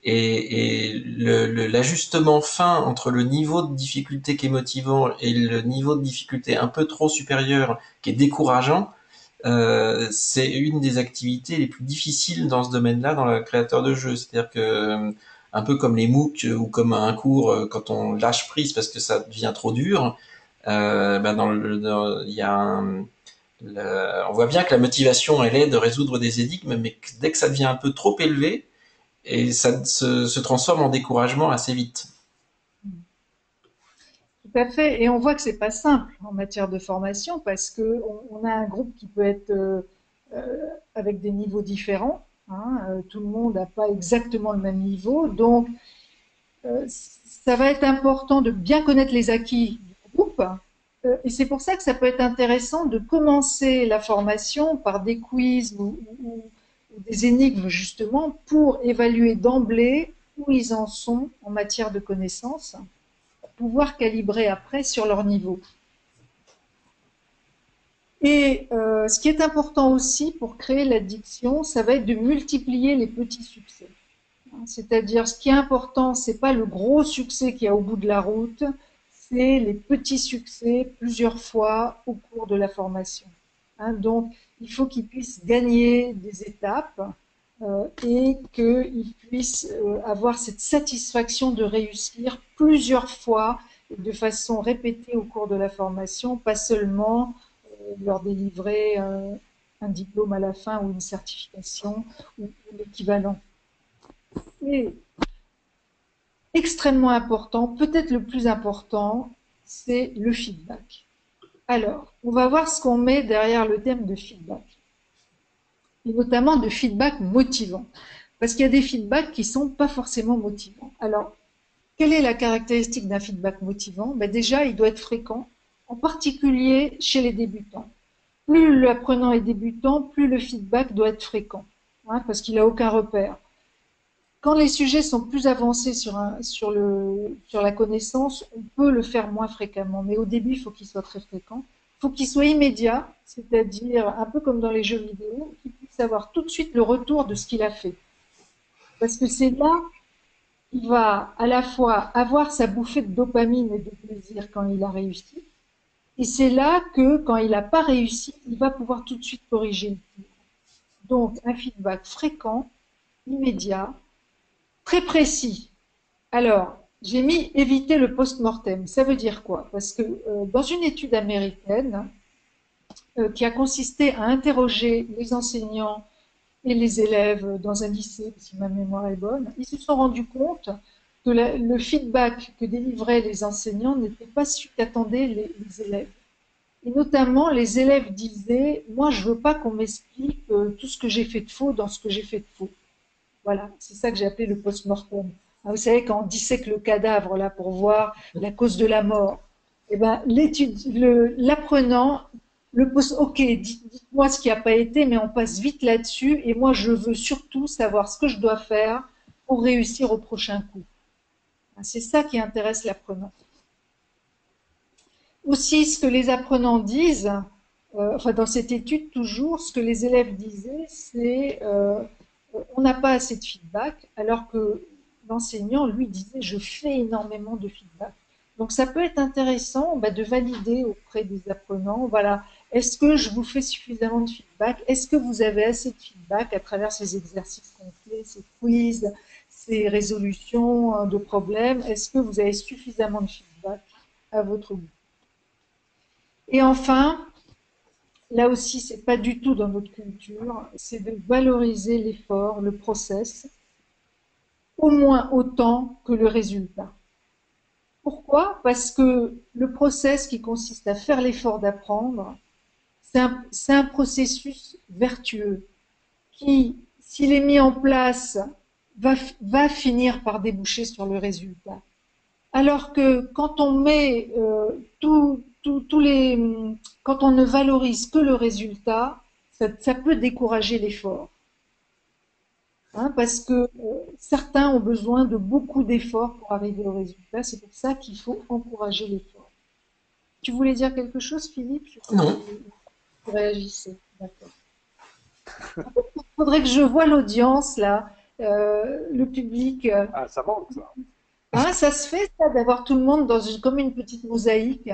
Et l'ajustement fin entre le niveau de difficulté qui est motivant et le niveau de difficulté un peu trop supérieur qui est décourageant, c'est une des activités les plus difficiles dans ce domaine-là, dans le créateur de jeux. C'est-à-dire que, un peu comme les MOOC ou comme un cours, quand on lâche prise parce que ça devient trop dur, ben il y a on voit bien que la motivation, elle est de résoudre des énigmes, mais dès que ça devient un peu trop élevé, et ça se transforme en découragement assez vite. Tout à fait. Et on voit que c'est pas simple en matière de formation parce que on a un groupe qui peut être avec des niveaux différents. Hein, tout le monde n'a pas exactement le même niveau. Donc, ça va être important de bien connaître les acquis du groupe. Et c'est pour ça que ça peut être intéressant de commencer la formation par des quiz ou des énigmes, justement, pour évaluer d'emblée où ils en sont en matière de connaissances, pour pouvoir calibrer après sur leur niveau. Et ce qui est important aussi pour créer l'addiction, ça va être de multiplier les petits succès. C'est-à-dire, ce qui est important, c'est pas le gros succès qu'il y a au bout de la route, c'est les petits succès plusieurs fois au cours de la formation. Hein, donc, il faut qu'ils puissent gagner des étapes et qu'ils puissent avoir cette satisfaction de réussir plusieurs fois et de façon répétée au cours de la formation, pas seulement leur délivrer un diplôme à la fin ou une certification ou l'équivalent. Et extrêmement important, peut-être le plus important, c'est le feedback. Alors, on va voir ce qu'on met derrière le thème de feedback, et notamment de feedback motivant, parce qu'il y a des feedbacks qui sont pas forcément motivants. Alors, quelle est la caractéristique d'un feedback motivant? Ben déjà, il doit être fréquent, en particulier chez les débutants. Plus l'apprenant est débutant, plus le feedback doit être fréquent, hein, parce qu'il n'a aucun repère. Quand les sujets sont plus avancés sur la connaissance, on peut le faire moins fréquemment. Mais au début, il faut qu'il soit très fréquent. Il faut qu'il soit immédiat, c'est-à-dire un peu comme dans les jeux vidéo, qu'il puisse avoir tout de suite le retour de ce qu'il a fait. Parce que c'est là qu'il va à la fois avoir sa bouffée de dopamine et de plaisir quand il a réussi. Et c'est là que, quand il n'a pas réussi, il va pouvoir tout de suite corriger le tir. Donc, un feedback fréquent, immédiat, très précis. Alors, j'ai mis éviter le post-mortem. Ça veut dire quoi? Parce que dans une étude américaine qui a consisté à interroger les enseignants et les élèves dans un lycée, si ma mémoire est bonne, ils se sont rendus compte que le feedback que délivraient les enseignants n'était pas celui qu'attendaient les élèves. Et notamment, les élèves disaient, moi, je veux pas qu'on m'explique tout ce que j'ai fait de faux dans ce que j'ai fait de faux. Voilà, c'est ça que j'ai appelé le post-mortem. Vous savez, quand on dissèque le cadavre là pour voir la cause de la mort, eh ben, l'apprenant, ok, dites-moi ce qui n'a pas été, mais on passe vite là-dessus, et moi je veux surtout savoir ce que je dois faire pour réussir au prochain coup. C'est ça qui intéresse l'apprenant. Aussi, ce que les apprenants disent, enfin dans cette étude toujours, ce que les élèves disaient, c'est on n'a pas assez de feedback, alors que l'enseignant, lui, disait je fais énormément de feedback. Donc ça peut être intéressant de valider auprès des apprenants, voilà, est-ce que je vous fais suffisamment de feedback? Est-ce que vous avez assez de feedback à travers ces exercices complets, ces quiz, ces résolutions de problèmes? Est-ce que vous avez suffisamment de feedback à votre goût? Et enfin, là aussi, c'est pas du tout dans notre culture, c'est de valoriser l'effort, le process, au moins autant que le résultat. Pourquoi? Parce que le process qui consiste à faire l'effort d'apprendre, c'est un processus vertueux qui, s'il est mis en place, va finir par déboucher sur le résultat. Alors que quand on met quand on ne valorise que le résultat, ça peut décourager l'effort. Hein, parce que certains ont besoin de beaucoup d'efforts pour arriver au résultat. C'est pour ça qu'il faut encourager l'effort. Tu voulais dire quelque chose, Philippe? Je crois Non. que tu réagissais. D'accord. Il faudrait que je voie l'audience, là, le public. Ah, ça manque, ça. Hein, ça se fait, ça, d'avoir tout le monde comme une petite mosaïque.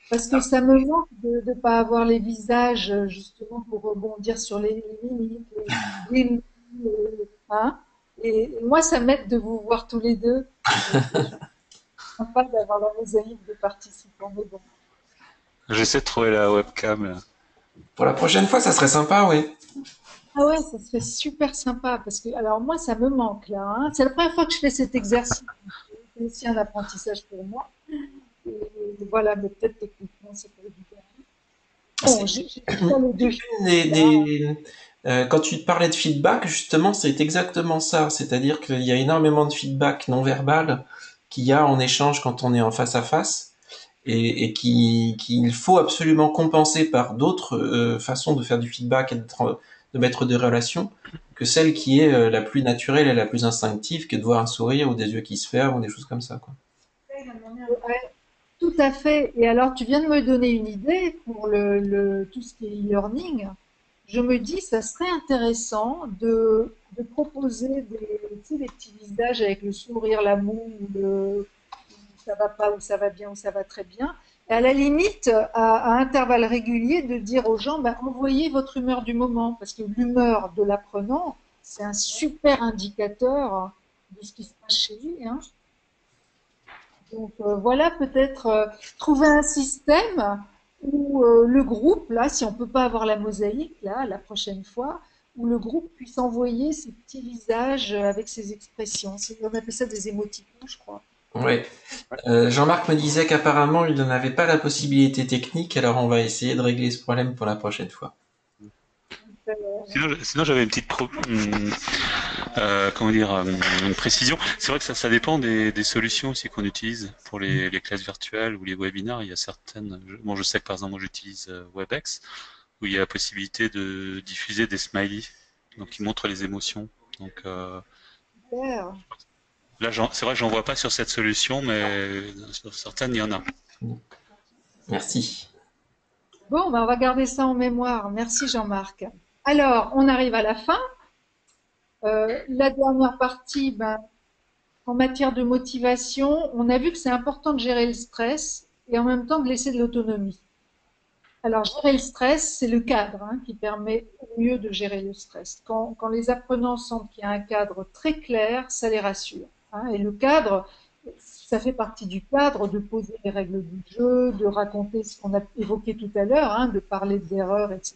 Parce que ça me manque de ne pas avoir les visages, justement, pour rebondir sur les mimiques, les- hein. Et moi, ça m'aide de vous voir tous les deux. Donc, je suis sympa d'avoir la mosaïque de participants. Mais bon. J'essaie de trouver la webcam là. Pour la prochaine fois, ça serait sympa, oui. Ah ouais, ça serait super sympa parce que, alors moi, ça me manque là, hein. C'est la première fois que je fais cet exercice. C'est aussi un apprentissage pour moi. Et voilà, mais peut-être techniquement, c'est pas évident. Bon, C'est j'ai pas les deux une quand tu parlais de feedback, justement, c'est exactement ça. C'est-à-dire qu'il y a énormément de feedback non verbal qu'il y a en échange quand on est en face à face et qu'il faut absolument compenser par d'autres façons de faire du feedback et de mettre des relations que celle qui est la plus naturelle et la plus instinctive que de voir un sourire ou des yeux qui se ferment ou des choses comme ça, quoi. Ouais, tout à fait. Et alors, tu viens de me donner une idée pour tout ce qui est e-learning. Je me dis, ça serait intéressant de proposer tu sais, des petits visages avec le sourire, l'amour, où ça va pas, où ça va bien, où ça va très bien. Et à la limite, à intervalles réguliers, de dire aux gens, ben, envoyez votre humeur du moment, parce que l'humeur de l'apprenant, c'est un super indicateur de ce qui se passe chez lui, hein. Donc voilà, peut-être trouver un système où le groupe, là, si on peut pas avoir la mosaïque, là, la prochaine fois, où le groupe puisse envoyer ses petits visages avec ses expressions. On appelle ça des émoticônes, je crois. Ouais. Ouais. Jean-Marc me disait qu'apparemment il n'en avait pas la possibilité technique, alors on va essayer de régler ce problème pour la prochaine fois. Euh, Sinon, j'avais une petite comment dire, une précision. C'est vrai que ça dépend des solutions aussi qu'on utilise pour les classes virtuelles ou les webinaires. Il y a certaines. Bon, je sais que par exemple, moi j'utilise WebEx où il y a la possibilité de diffuser des smileys, donc qui montrent les émotions. Donc super. là, c'est vrai que j'en vois pas sur cette solution, mais sur certaines, il y en a. Merci. Bon, ben, on va garder ça en mémoire. Merci Jean-Marc. Alors, on arrive à la fin. La dernière partie, ben, en matière de motivation, on a vu que c'est important de gérer le stress et en même temps de laisser de l'autonomie. Alors, gérer le stress, c'est le cadre hein, qui permet au mieux de gérer le stress. Quand les apprenants sentent qu'il y a un cadre très clair, ça les rassure, hein. Et le cadre, ça fait partie du cadre de poser les règles du jeu, de raconter ce qu'on a évoqué tout à l'heure, hein, de parler d'erreurs, etc.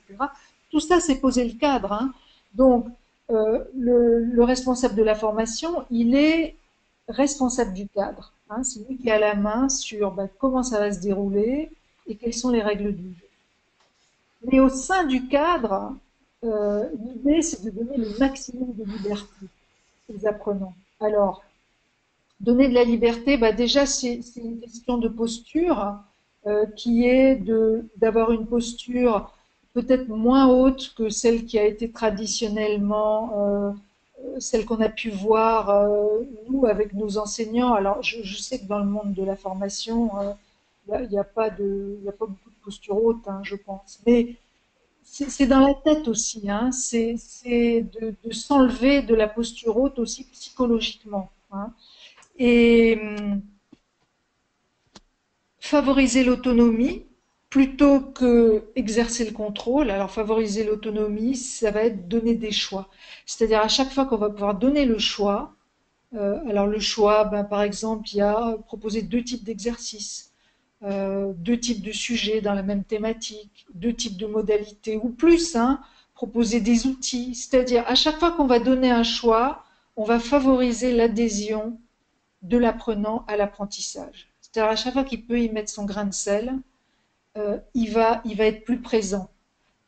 Tout ça, c'est poser le cadre, hein. Donc, le responsable de la formation, il est responsable du cadre, hein. C'est lui qui a la main sur ben, comment ça va se dérouler et quelles sont les règles du jeu. Mais au sein du cadre, l'idée, c'est de donner le maximum de liberté aux apprenants. Alors, donner de la liberté, bah déjà, c'est une question de posture qui est d'avoir une posture peut-être moins haute que celle qui a été traditionnellement, celle qu'on a pu voir, nous, avec nos enseignants. Alors, je sais que dans le monde de la formation, il y a pas il y a pas beaucoup de posture haute, hein, je pense. Mais c'est dans la tête aussi, hein. C'est de s'enlever de la posture haute aussi psychologiquement, hein. Et favoriser l'autonomie plutôt que exercer le contrôle. Alors favoriser l'autonomie, ça va être donner des choix. C'est-à-dire à chaque fois qu'on va pouvoir donner le choix, alors le choix, ben, par exemple, il y a proposé deux types d'exercices, deux types de sujets dans la même thématique, deux types de modalités ou plus, hein, proposer des outils. C'est-à-dire à chaque fois qu'on va donner un choix, on va favoriser l'adhésion de l'apprenant à l'apprentissage. C'est-à-dire à chaque fois qu'il peut y mettre son grain de sel, il va être plus présent.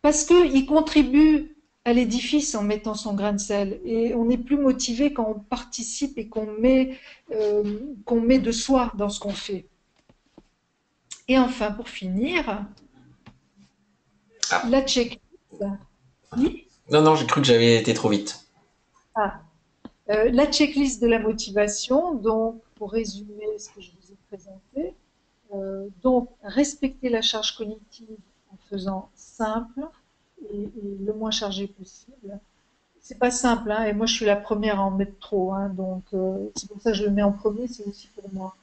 Parce qu'il contribue à l'édifice en mettant son grain de sel. Et on est plus motivé quand on participe et qu'on met de soi dans ce qu'on fait. Et enfin, pour finir, Ah. la checklist. Oui. Non, non, j'ai cru que j'avais été trop vite. Ah. La checklist de la motivation, donc pour résumer ce que je vous ai présenté, donc respecter la charge cognitive en faisant simple et le moins chargé possible. C'est pas simple, hein, et moi je suis la première à en mettre trop, hein, donc c'est pour ça que je le mets en premier, c'est aussi pour moi.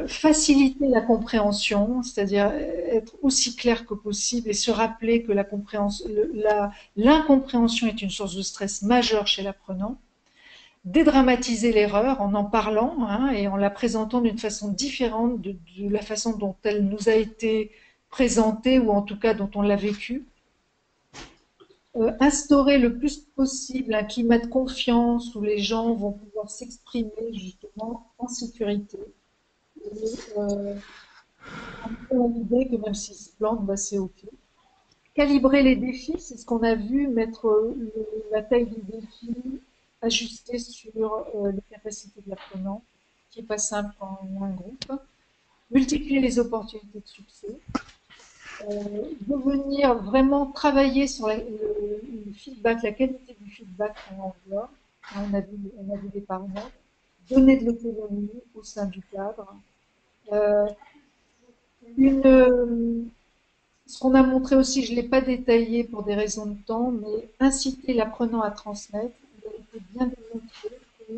Faciliter la compréhension, c'est-à-dire être aussi clair que possible et se rappeler que l'incompréhension est une source de stress majeur chez l'apprenant. Dédramatiser l'erreur en parlant, hein, et en la présentant d'une façon différente de la façon dont elle nous a été présentée ou en tout cas dont on l'a vécue. Instaurer le plus possible un climat de confiance où les gens vont pouvoir s'exprimer justement en sécurité. Et, on a l'idée que même s'ils se plantent, bah, c'est OK. Calibrer les défis, c'est ce qu'on a vu, mettre la taille du défi ajustée sur les capacités de l'apprenant, qui n'est pas simple quand on a un groupe. Multiplier les opportunités de succès. Devenir vraiment travailler sur le feedback, la qualité du feedback qu'on envoie. On a vu des paramètres. Donner de l'autonomie au sein du cadre. Ce qu'on a montré aussi, je ne l'ai pas détaillé pour des raisons de temps, mais inciter l'apprenant à transmettre. Il a été bien démontré que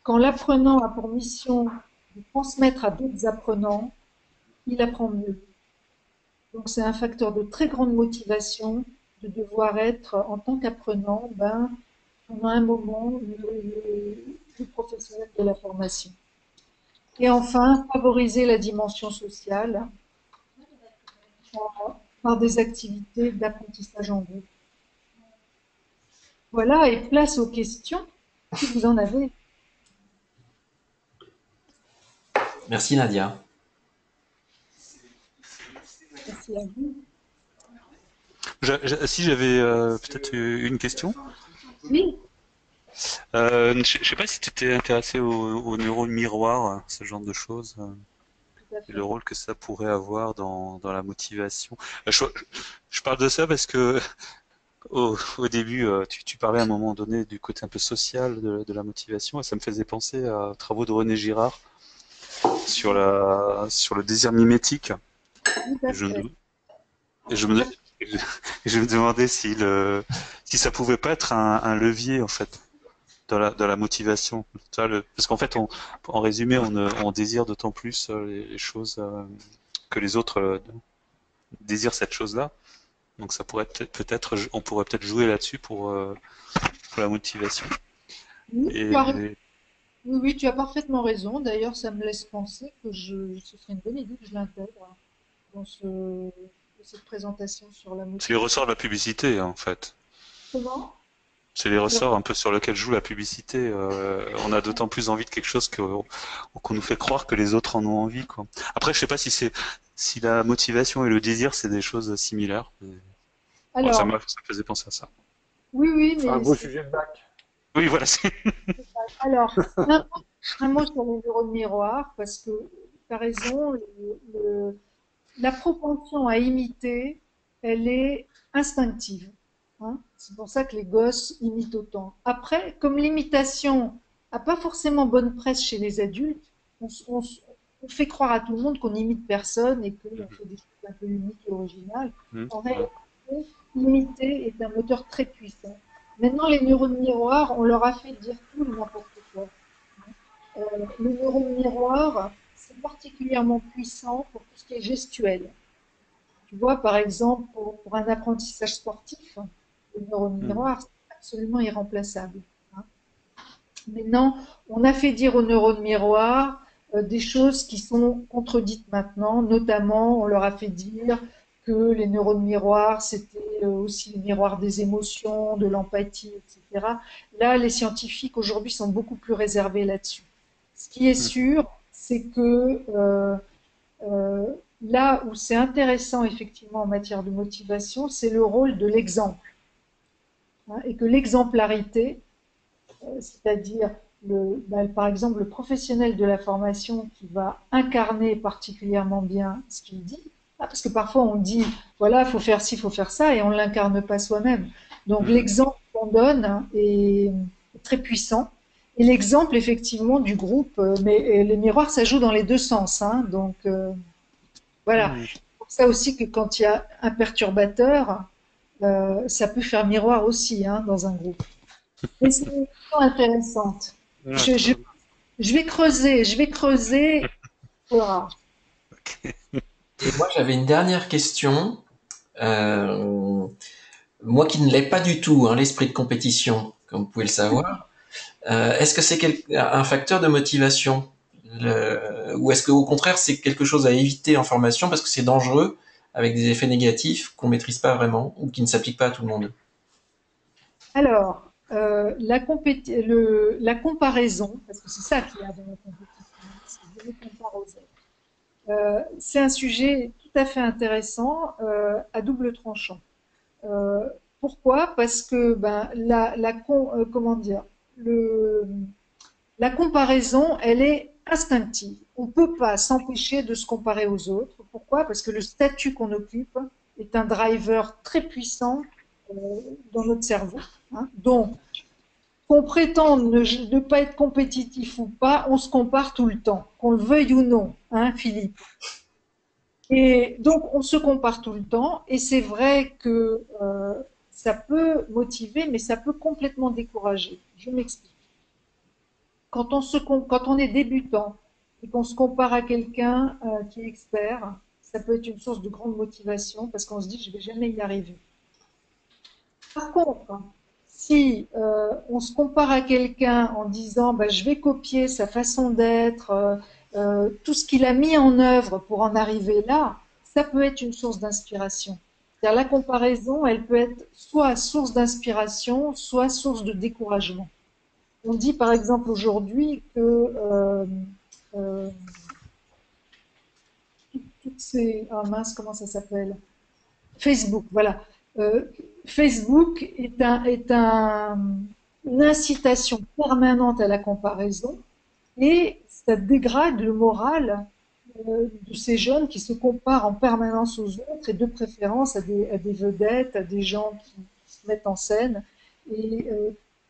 quand l'apprenant a pour mission de transmettre à d'autres apprenants, il apprend mieux. Donc c'est un facteur de très grande motivation de devoir être, en tant qu'apprenant, pendant un moment, le professionnel de la formation. Et enfin, favoriser la dimension sociale par des activités d'apprentissage en groupe. Voilà, et place aux questions, si vous en avez. Merci Nadia. Merci à vous. Si j'avais peut-être une question. Oui. Je ne sais pas si tu étais intéressé aux neurones miroirs, ce genre de choses, et le rôle que ça pourrait avoir dans la motivation. Je parle de ça parce que au début, tu parlais à un moment donné du côté un peu social de la motivation, et ça me faisait penser à travaux de René Girard sur le désir mimétique. Et je me demandais si ça pouvait pas être un levier en fait dans la motivation. Parce qu'en fait, en résumé, on désire d'autant plus les choses que les autres désirent cette chose-là. Donc ça pourrait peut-être, on pourrait peut-être jouer là-dessus pour la motivation. Oui, oui, tu as parfaitement raison. D'ailleurs, ça me laisse penser que ce serait une bonne idée que je l'intègre dans cette présentation sur la C'est les motivation. ressorts de la publicité, en fait. Comment? C'est les ressorts un peu sur lesquels joue la publicité. On a d'autant plus envie de quelque chose qu'on nous fait croire que les autres en ont envie, quoi. Après, je sais pas si la motivation et le désir, c'est des choses similaires. Ouais, ça Alors, me faisait penser à ça. oui, C'est un mais beau sujet de bac. Oui, voilà. alors, un mot sur les neurones miroirs, parce que tu as raison, la propension à imiter, elle est instinctive, hein. C'est pour ça que les gosses imitent autant. Après, comme l'imitation n'a pas forcément bonne presse chez les adultes, on fait croire à tout le monde qu'on n'imite personne et qu'on fait des choses un peu uniques et originales. En réalité, imiter est un moteur très puissant. Maintenant, les neurones miroirs, on leur a fait dire tout et n'importe quoi. Le neurone miroir, c'est particulièrement puissant pour tout ce qui est gestuel. Tu vois, par exemple, pour un apprentissage sportif, le neurone miroir, c'est absolument irremplaçable, hein. Maintenant, on a fait dire au neurone miroir des choses qui sont contredites maintenant, notamment on leur a fait dire que les neurones miroirs, c'était aussi les miroirs des émotions, de l'empathie, etc. Là, les scientifiques aujourd'hui sont beaucoup plus réservés là-dessus. Ce qui est sûr, c'est que là où c'est intéressant effectivement en matière de motivation, c'est le rôle de l'exemple, hein, et que l'exemplarité, c'est-à-dire par exemple le professionnel de la formation qui va incarner particulièrement bien ce qu'il dit, parce que parfois on dit voilà, il faut faire ci, il faut faire ça, et on ne l'incarne pas soi-même. Donc l'exemple qu'on donne, hein, est très puissant. Et l'exemple effectivement du groupe, mais les miroirs, ça joue dans les deux sens, hein, donc voilà. C'est pour ça aussi que quand il y a un perturbateur, ça peut faire miroir aussi, hein, dans un groupe. Mais c'est une question intéressante. Je vais creuser peu rare. Et moi, j'avais une dernière question. Euh, Moi qui ne l'ai pas du tout, hein, l'esprit de compétition, comme vous pouvez le savoir, est-ce que c'est un facteur de motivation ou est-ce qu'au contraire c'est quelque chose à éviter en formation parce que c'est dangereux avec des effets négatifs qu'on maîtrise pas vraiment ou qui ne s'appliquent pas à tout le monde? Alors, la comparaison, parce que c'est ça qu'il y a dans la compétition, c'est je me compare aux autres. C'est un sujet tout à fait intéressant, à double tranchant. Euh, Pourquoi? Parce que ben, comment dire, le, la comparaison, elle est instinctive. On ne peut pas s'empêcher de se comparer aux autres. Pourquoi? Parce que le statut qu'on occupe est un driver très puissant euh, dans notre cerveau. Hein. Donc, qu'on prétende ne pas être compétitif ou pas, on se compare tout le temps, qu'on le veuille ou non, hein, Philippe. Et donc, on se compare tout le temps, et c'est vrai que ça peut motiver, mais ça peut complètement décourager. Je m'explique. Quand on est débutant et qu'on se compare à quelqu'un qui est expert, ça peut être une source de grande motivation parce qu'on se dit je vais jamais y arriver. Par contre, si on se compare à quelqu'un en disant bah, je vais copier sa façon d'être, tout ce qu'il a mis en œuvre pour en arriver là, ça peut être une source d'inspiration. C'est-à-dire la comparaison, elle peut être soit source d'inspiration, soit source de découragement. On dit par exemple aujourd'hui que euh, toutes ces mince comment ça s'appelle Facebook voilà Facebook une incitation permanente à la comparaison et ça dégrade le moral de ces jeunes qui se comparent en permanence aux autres et de préférence à des vedettes, à des gens qui se mettent en scène et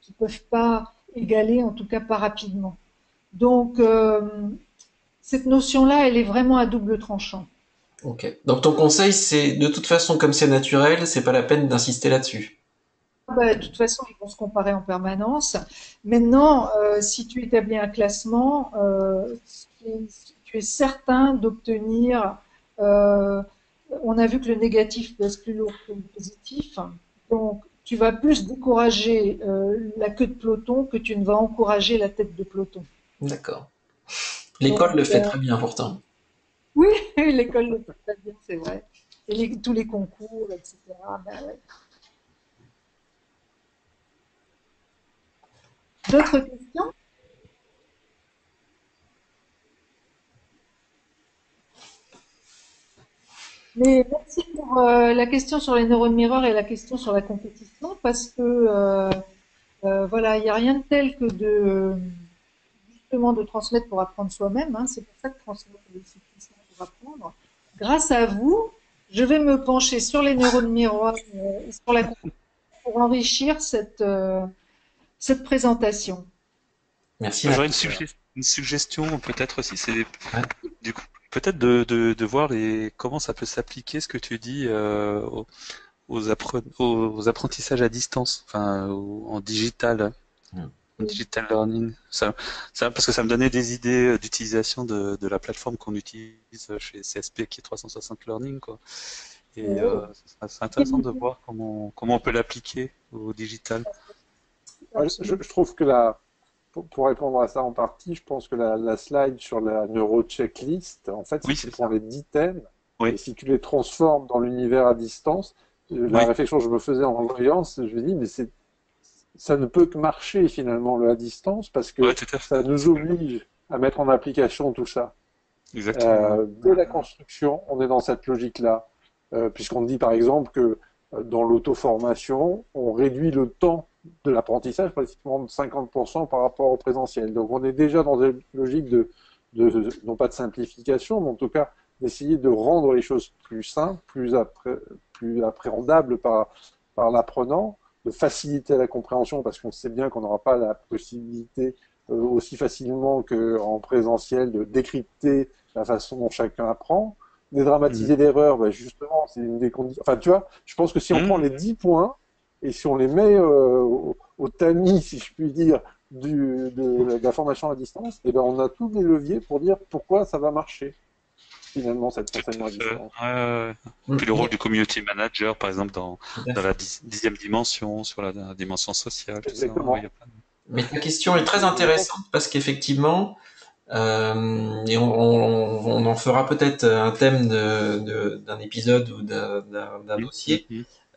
qui ne peuvent pas égaler, en tout cas pas rapidement. Donc, cette notion-là, elle est vraiment à double tranchant. Ok. Donc ton conseil, c'est de toute façon, comme c'est naturel, c'est pas la peine d'insister là-dessus. Bah, de toute façon, ils vont se comparer en permanence. Maintenant, si tu établis un classement, tu es certain d'obtenir. euh, on a vu que le négatif pèse plus lourd que le positif. Donc, tu vas plus décourager la queue de peloton que tu ne vas encourager la tête de peloton. D'accord. Donc, L'école le fait très bien pourtant. oui, l'école le fait très bien, c'est vrai. Et tous les concours, etc. Ben ouais. D'autres questions? Mais merci pour la question sur les neurones mirrors et la question sur la compétition, parce que voilà, il n'y a rien de tel que de justement de transmettre pour apprendre soi-même. Hein. C'est pour ça que transmettre c'est puissant pour apprendre. Grâce à vous, je vais me pencher sur les neurones miroirs et sur la compétition pour enrichir cette présentation. Merci J'aurais Nathan. une suggestion peut-être aussi, c'est Ouais. du coup peut-être de voir comment ça peut s'appliquer ce que tu dis aux apprentissages à distance, enfin en digital. Mm. Digital learning, parce que ça me donnait des idées d'utilisation de la plateforme qu'on utilise chez CSP qui est 360 Learning, quoi. Et Oh. c'est intéressant de voir comment on peut l'appliquer au digital. Ouais, Absolument. je trouve que pour répondre à ça en partie, je pense que la slide sur la neuro-checklist, en fait, si Oui, tu c'est prends ça. les 10 thèmes Oui, et si tu les transformes dans l'univers à distance, la oui, réflexion que je me faisais en voyant, je me dis, mais ça ne peut que marcher finalement le à distance parce ouais, que tout à fait. ça nous oblige à mettre en application tout ça. Exactement. Dès la construction, on est dans cette logique-là, puisqu'on dit par exemple que dans l'auto-formation, on réduit le temps de l'apprentissage pratiquement de 50% par rapport au présentiel. Donc on est déjà dans une logique non pas de simplification, mais en tout cas d'essayer de rendre les choses plus simples, plus appréhendables par l'apprenant, de faciliter la compréhension, parce qu'on sait bien qu'on n'aura pas la possibilité aussi facilement qu'en présentiel de décrypter la façon dont chacun apprend. Mhm. Dédramatiser l'erreur, bah justement, c'est une des conditions. Enfin, tu vois, je pense que si on prend Mhm. les 10 points et si on les met au tamis, si je puis dire, de la formation à distance, et ben on a tous les leviers pour dire pourquoi ça va marcher, finalement, cet enseignement à distance. Puis le rôle Mais, du community manager, par exemple, tout à dans fait. la dixième dimension, sur la dimension sociale, tout ça. Ouais, il y Exactement. a plein de... Mais ta question est très Je pense. intéressante parce qu'effectivement, et on en fera peut-être un thème d'un épisode ou d'un dossier.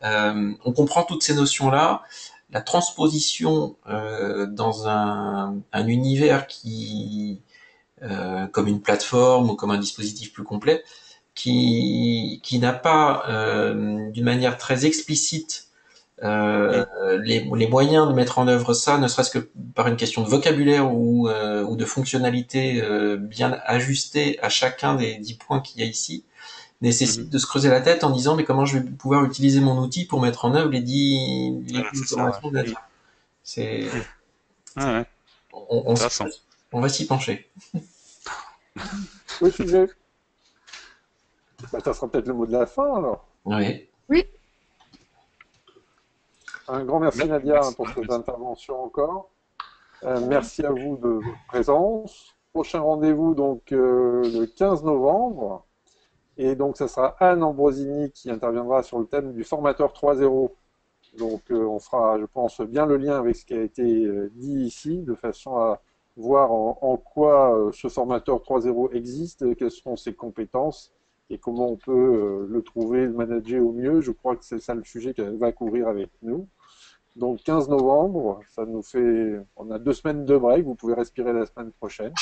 On comprend toutes ces notions-là. La transposition dans un univers comme une plateforme ou comme un dispositif plus complet, qui n'a pas, d'une manière très explicite, Mm. les moyens de mettre en œuvre ça, ne serait-ce que par une question de vocabulaire ou de fonctionnalité bien ajustée à chacun des 10 points qu'il y a ici, nécessite Mhm. de se creuser la tête en disant mais comment je vais pouvoir utiliser mon outil pour mettre en œuvre les Voilà, 10 c'est ça, automatiques ouais. derrière. C'est, Mm. Ah ouais, on, on, s'y- intéressant. on va s'y pencher. Le sujet, bah, ça sera peut-être le mot de la fin alors. Oui. Oui, Un grand merci Nadia Merci. pour Ouais, cette merci. intervention encore. Merci à vous de votre présence. Prochain rendez-vous donc le 15 novembre. Et donc ça sera Anne Ambrosini qui interviendra sur le thème du formateur 3.0. Donc on fera, je pense, bien le lien avec ce qui a été dit ici, de façon à voir en quoi ce formateur 3.0 existe, quelles seront ses compétences et comment on peut le trouver, le manager au mieux. Je crois que c'est ça le sujet qu'elle va couvrir avec nous. Donc 15 novembre, ça nous fait, on a 2 semaines de break, vous pouvez respirer la semaine prochaine.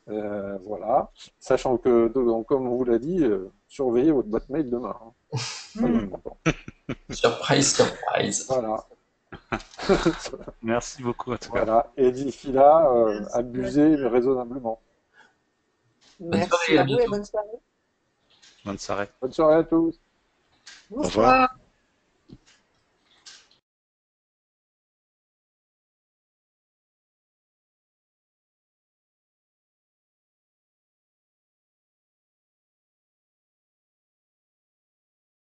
Voilà, sachant que, donc, comme on vous l'a dit, surveillez votre boîte mail demain. Hein. Très important. Surprise, surprise. Voilà. Merci beaucoup, en tout cas. Voilà. Et d'ici là, merci. abusez mais raisonnablement. Bonne Merci soirée, à à vous et bientôt. bonne soirée. Bonne soirée. Bonne soirée à tous. Au revoir. Bonsoir.